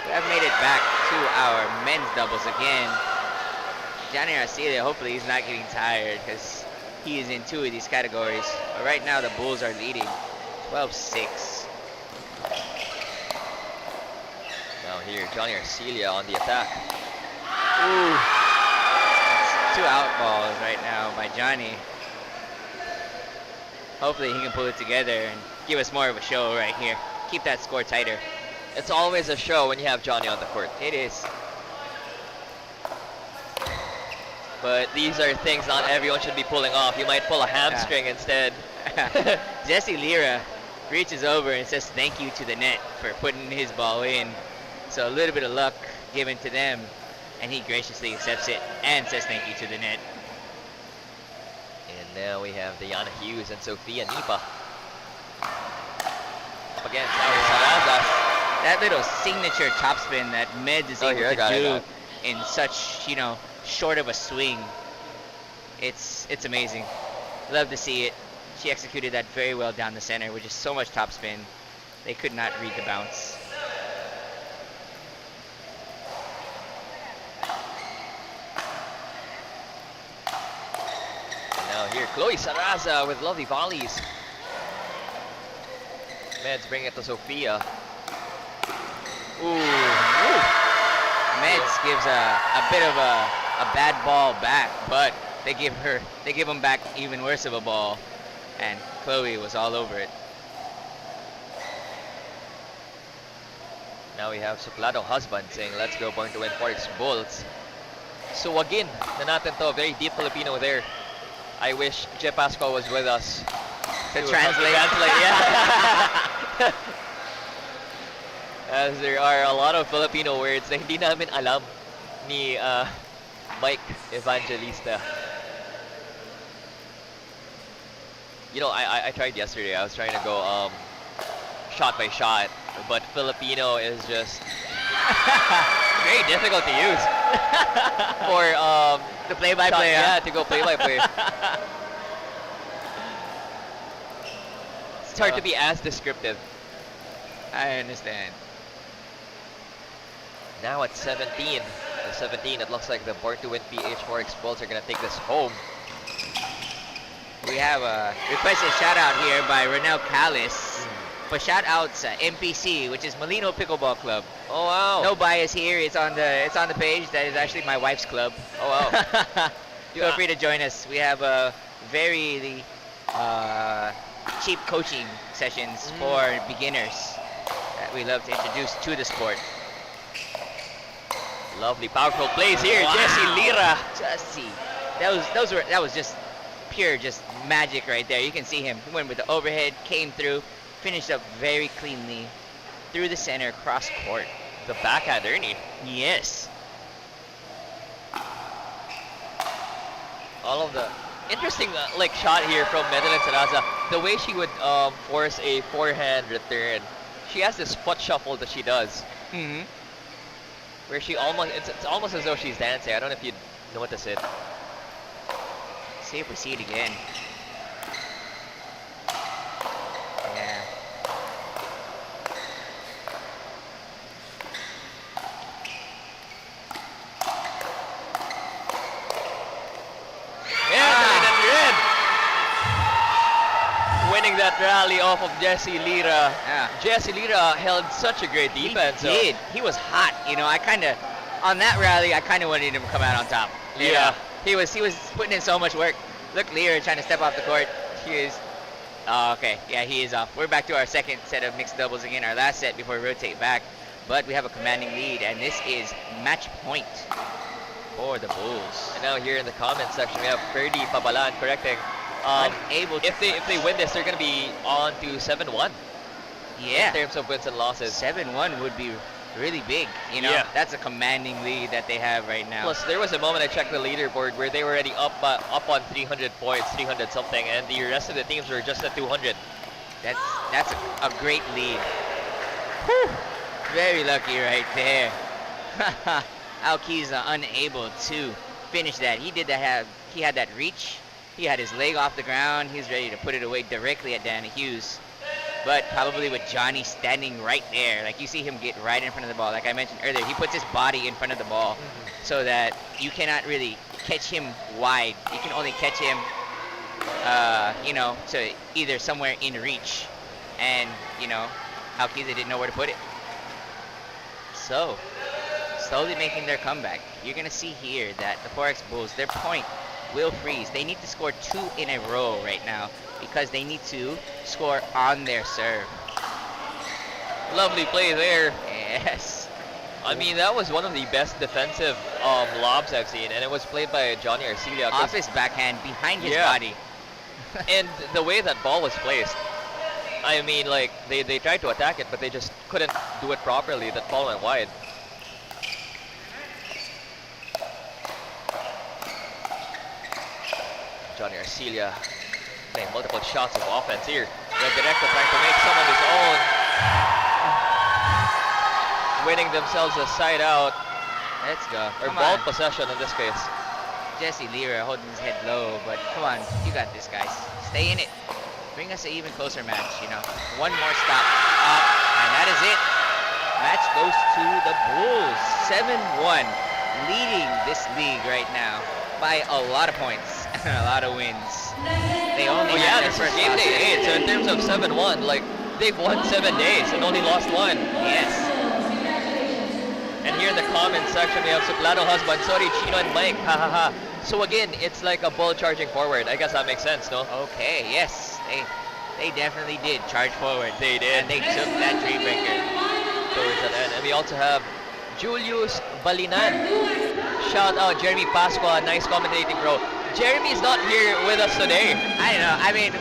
We have made it back to our men's doubles again. Johnny Arcelia, hopefully he's not getting tired because he is in two of these categories. But right now the Bulls are leading 12-6. Now here, Johnny Arcelia on the attack. Ooh. That's 2 out balls right now by Johnny. Hopefully he can pull it together and give us more of a show right here. Keep that score tighter. It's always a show when you have Johnny on the court. It is. But these are things not everyone should be pulling off. You might pull a hamstring instead. Jesse Lira reaches over and says thank you to the net for putting his ball in. So a little bit of luck given to them, and he graciously accepts it and says thank you to the net. And now we have Diana Hughes and Sofia Nipa up against our Salazas. That little signature topspin that Meds is able to do in such, short of a swing. It's amazing. Love to see it. She executed that very well down the center, which is so much topspin. They could not read the bounce. And now here, Chloe Saraza with lovely volleys. Meds bring it to Sophia. Ooh. Meds gives a bit of a bad ball back, but they give him back even worse of a ball, and Chloe was all over it. Now we have Supladong husband saying, let's go Born to Win Forex Bulls. So again, na natin to, very deep Filipino there. I wish Je Pasco was with us. To translate. Yeah. As there are a lot of Filipino words na hindi namin alam ni Mike Evangelista. You know, I tried yesterday. I was trying to go shot by shot, but Filipino is just very difficult to use for The play-by-play. yeah, to go play-by-play. It's hard to be as descriptive. I understand. Now at 17. The 17, it looks like the Born2WinPH Forex Bulls are going to take this home. We have a requested shout out here by Ronel Callis for shout outs MPC, which is Molino Pickleball Club. Oh wow. No bias here. It's on the page. That is actually my wife's club. Oh wow. Feel free to join us. We have very cheap coaching sessions for beginners that we love to introduce to the sport. Lovely, powerful plays here. Wow. Jesse Lira. Just see. That was just pure magic right there. You can see him. He went with the overhead, came through, finished up very cleanly through the center, cross court. The backhand Ernie. Yes. All of the interesting like shot here from Madeline Saraza. The way she would force a forehand return. She has this foot shuffle that she does. Mm-hmm. Where she it's almost as though she's dancing. I don't know if you notice it. See if we see it again. Yeah. Winning that rally off of Jesse Lira. Yeah. Jesse Lira held such a great defense. He did. He was hot. You know, on that rally, I kind of wanted him to come out on top. You Yeah. know, he was putting in so much work. Look, Lira trying to step off the court. He is. Oh, okay. Yeah, he is off. We're back to our second set of mixed doubles again. Our last set before we rotate back. But we have a commanding lead, and this is match point for the Bulls. And now here in the comment section, we have Ferdy Pabalan correcting. Unable to if they win this, they're going to be on to 7-1 Yeah. in terms of wins and losses. 7-1 would be really big. You know, Yeah. that's a commanding lead that they have right now. Plus, there was a moment I checked the leaderboard where they were already up on 300 points, 300 something, and the rest of the teams were just at 200. That's a great lead. Whew. Very lucky right there. Alkiza unable to finish that. He had that reach. He had his leg off the ground. He was ready to put it away directly at Danny Hughes. But probably with Johnny standing right there, like you see him get right in front of the ball. Like I mentioned earlier, he puts his body in front of the ball so that you cannot really catch him wide. You can only catch him, to either somewhere in reach. And, Alkiza didn't know where to put it. So, slowly making their comeback. You're going to see here that the Forex Bulls, their point will freeze. They need to score 2 in a row right now because they need to score on their serve. Lovely play there. Yes. I mean, that was one of the best defensive lobs I've seen, and it was played by Johnny Arcelia. Off his backhand, behind his Yeah. body. And the way that ball was placed, I mean, like, they tried to attack it, but they just couldn't do it properly. That ball went wide. Johnny Arcelia playing multiple shots of offense here. Red Director trying to make some of his own. Winning themselves a side out, Let's go. or Come ball on. possession in this case. Jesse Lira holding his head low, but come on, you got this, guys. Stay in it. Bring us an even closer match, you know. One more stop up, and that is it. Match goes to the Bulls, 7-1, leading this league right now by a lot of points and a lot of wins. They only had their this is first game loss day 8. So in terms of 7-1, like they've won 7 days and only lost 1. Yes. And here in the comment section, we have Suplado Husband, sorry, Chino and Mike, ha ha ha. So again, it's like a bull charging forward. I guess that makes sense, no? Okay, yes. They definitely did charge forward. They did. And they took that dream breaker. Towards that end. And we also have Julius Balinan. Shout out Jeremy Pasqua, nice commentating, bro. Jeremy's not here with us today. I don't know. I mean,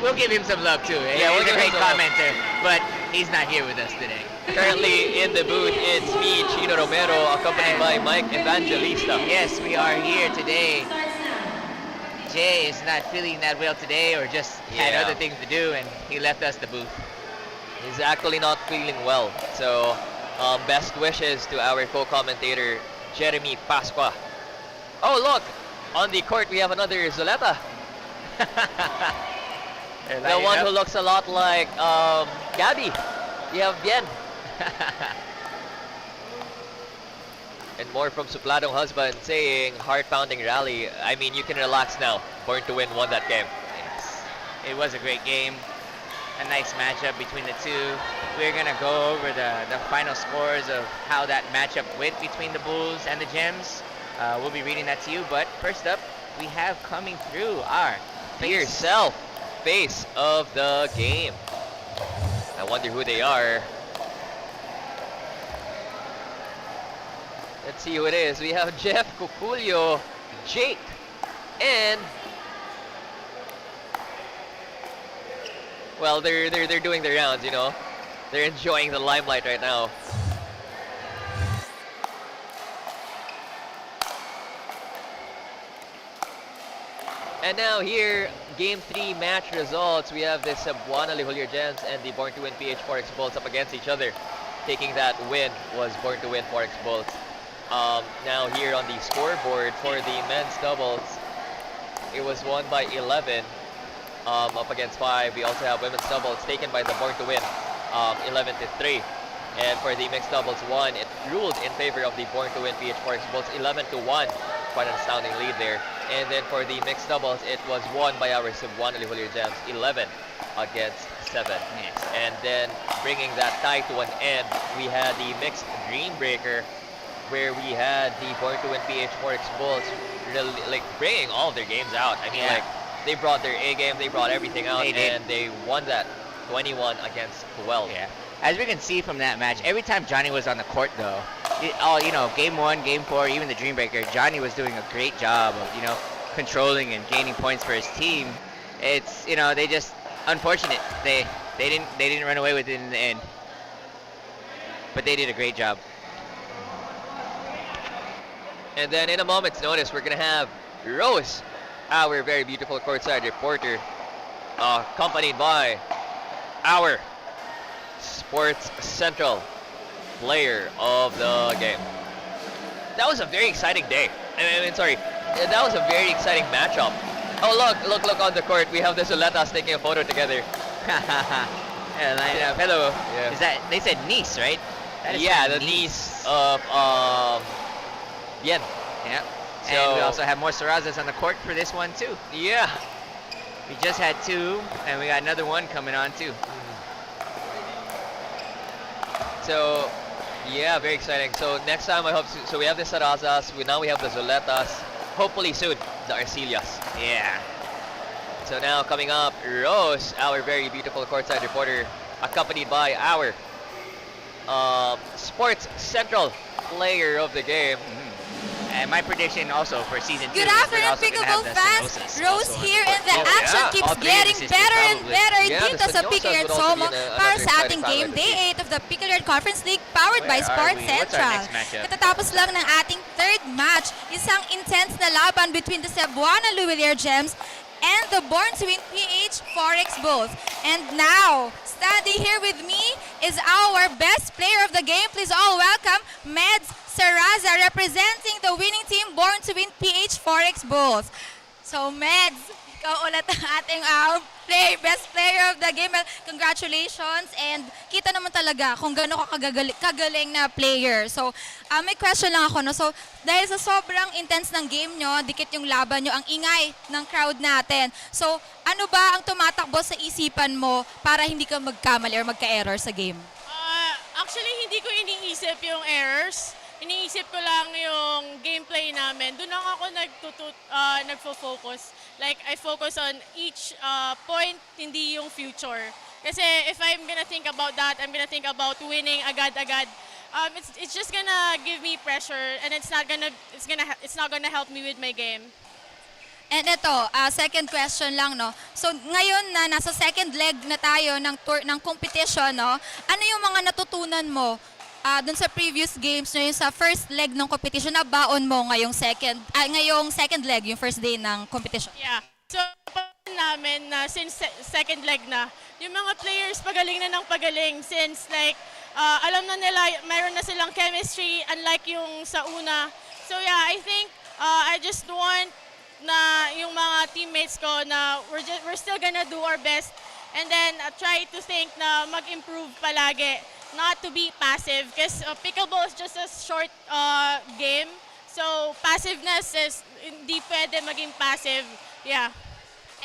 we'll give him some love too. Yeah, we'll he's a give him great some love. commenter, but he's not here with us today. Currently in the booth, it's me, Chino Romero, accompanied by Mike Evangelista. Yes, we are here today. Jay is not feeling that well today, or just had Yeah. other things to do, and he left us the booth. He's actually not feeling well. So, best wishes to our co-commentator, Jeremy Pasqua. Oh, look! On the court, we have another Zuleta. The one who looks a lot like Gabby. We have Bien. And more from Supladong Husband saying, heart-pounding rally. I mean, you can relax now. Born to Win won that game. Yes. It was a great game. A nice matchup between the two. We're going to go over the final scores of how that matchup went between the Bulls and the Gems. We'll be reading that to you, but first up, we have coming through our Yourself, face of the game. I wonder who they are. Let's see who it is. We have Jeff Cuculio, Jake, and well, they're doing their rounds, you know. They're enjoying the limelight right now. And now here, Game 3 match results. We have the Cebuana Lhuillier Gems and the Born2WinPH Forex Bulls up against each other. Taking that win was Born2Win Forex Bulls. Now here on the scoreboard for the men's doubles, it was won by 11 up against 5. We also have women's doubles taken by the Born2Win 11-3. And for the mixed doubles 1, it ruled in favor of the Born2WinPH Forex Bulls 11-1. Quite an astounding lead there. And then for the mixed doubles, it was won by our Cebuana Lhuillier Gems 11 against 7. Yes. And then bringing that tie to an end, we had the mixed dream breaker where we had the Born2WinPH Forex Bulls really like bringing all of their games out. I mean, like they brought their A game, they brought everything out, and they won that 21 against 12. Yeah. As we can see from that match, every time Johnny was on the court, though, game 1, game 4, even the dream breaker, Johnny was doing a great job of controlling and gaining points for his team. It's they just unfortunate they didn't run away with it in the end, but they did a great job. And then in a moment's notice, we're gonna have Rose, our very beautiful courtside reporter, accompanied by our Sports Central player of the game. That was a very exciting day. That was a very exciting matchup. Oh look on the court. We have the Zuletas taking a photo together. Hello. Yeah. Is that they said niece, right? That is The niece of Bien. Yeah. So, and we also have more Sarazas on the court for this one too. Yeah. We just had 2, and we got another one coming on too. So, yeah, very exciting. So next time I hope so we have the Sarazas. Now we have the Zuletas. Hopefully soon the Arcelias. Yeah. So now coming up, Rose, our very beautiful courtside reporter, accompanied by our Sports Central player of the game. And my prediction also for season 2. Good afternoon, Pickleball fans. Rose here, and the action keeps getting better and better dito sa Pickle Yard SOMO para sa ating game day 8 of the Pickle Yard Conference League powered by Sports Central. Katatapos lang ng ating third match, isang intense na laban between the Cebuana Lhuillier Gems and the Born2WinPH Forex Bulls. And now, standing here with me is our best player of the game. Please all welcome Meds Saraza representing the winning team Born2WinPH Forex Bulls. So Meds, ikaw ulit ang ating best player of the game. Well, congratulations, and kita naman talaga kung gaano ka kagaling na player. So may question lang ako, no? So dahil sa sobrang intense ng game nyo, dikit yung laban nyo, ang ingay ng crowd natin. So ano ba ang tumatakbo sa isipan mo para hindi ka magkamali or magka-error sa game? Actually, hindi ko iniisip yung errors. Iniisip ko lang yung gameplay namin. Doon lang ako nagfo-focus. Like, I focus on each point, hindi yung future. Kasi if I'm gonna think about that, I'm gonna think about winning agad-agad. It's just gonna give me pressure, and it's not gonna help me with my game. And ito, second question lang, no? So ngayon na nasa second leg na tayo ng competition, no? Ano yung mga natutunan mo dun sa previous games, no, yung sa first leg ng competition na baon mo ngayong second leg, yung first day ng competition? Yeah. So, namin na since second leg na, yung mga players pagaling na ng pagaling since like, alam na nila, mayroon na silang chemistry unlike yung sa una. So yeah, I think I just want na yung mga teammates ko na we're still gonna do our best, and then try to think na mag-improve palagi. Not to be passive, because pickleball is just a short game. So passiveness is hindi pwede maging passive. Yeah.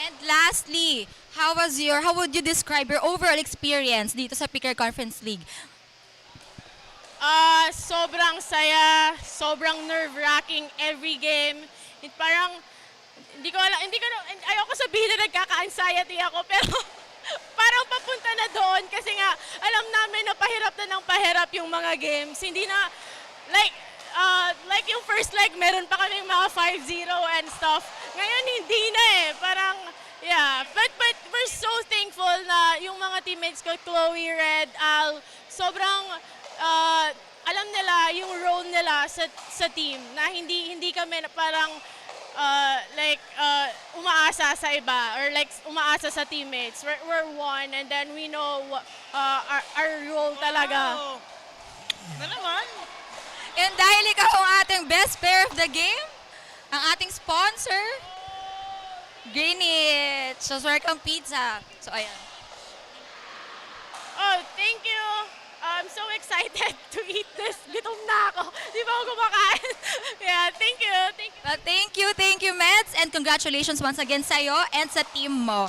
And lastly, how would you describe your overall experience dito sa Pickle Conference League? Sobrang saya, sobrang nerve-wracking every game. Parang ayoko sabihin na nagkaka-anxiety ako, pero parang papunta na doon kasi nga alam namin na pahirap yung mga games. Hindi na, like yung first leg, meron pa kaming mga 5-0 and stuff. Ngayon, hindi na eh. Parang, yeah. But we're so thankful na yung mga teammates ko, Chloe, Red, Al, sobrang alam nila yung role nila sa team. Na hindi kami na parang umaasa sa iba or like umaasa sa teammates. We're one, and then we know our role talaga. Wow. Na naman? And dahil ikaw ang ating best player of the game, ang ating sponsor, Greenwich, so welcome pizza. So ayan. Oh, thank you. I'm so excited to eat this. Gutom na ako. Di ba ako kumakain? Yeah, thank you. Well, thank you, Meds, and congratulations once again sa'yo and sa team mo.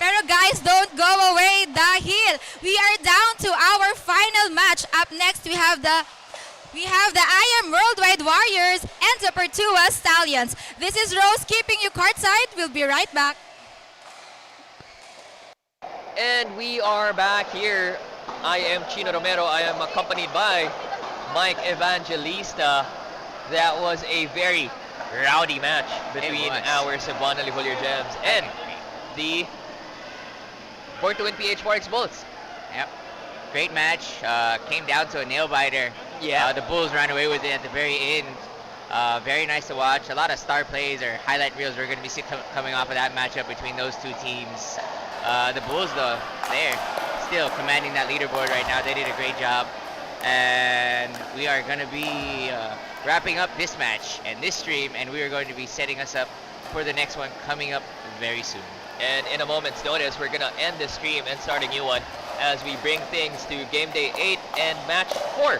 Pero guys, don't go away dahil we are down to our final match. Up next, we have the I Am Worldwide Warriors and the Born2 Stallions. This is Rose keeping you courtside. We'll be right back. And we are back here. I am Chino Romero. I am accompanied by Mike Evangelista. That was a very rowdy match between our Cebuana Lhuillier Gems and the Born2WinPH Forex Bulls. Yep. Great match. Came down to a nail biter. Yeah. The Bulls ran away with it at the very end. Very nice to watch. A lot of star plays or highlight reels we're going to be coming off of that matchup between those two teams. The Bulls, though, they're still commanding that leaderboard right now. They did a great job. And we are going to be wrapping up this match and this stream, and we are going to be setting us up for the next one coming up very soon. And in a moment's notice, we're going to end the stream and start a new one as we bring things to Game Day 8 and Match 4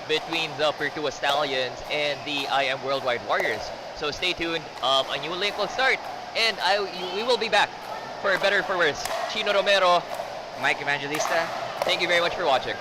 between the Born2 Stallions and the I Am Worldwide Warriors. So stay tuned. A new link will start, and we will be back for better or for worse. Chino Romero, Mike Evangelista. thank you very much for watching.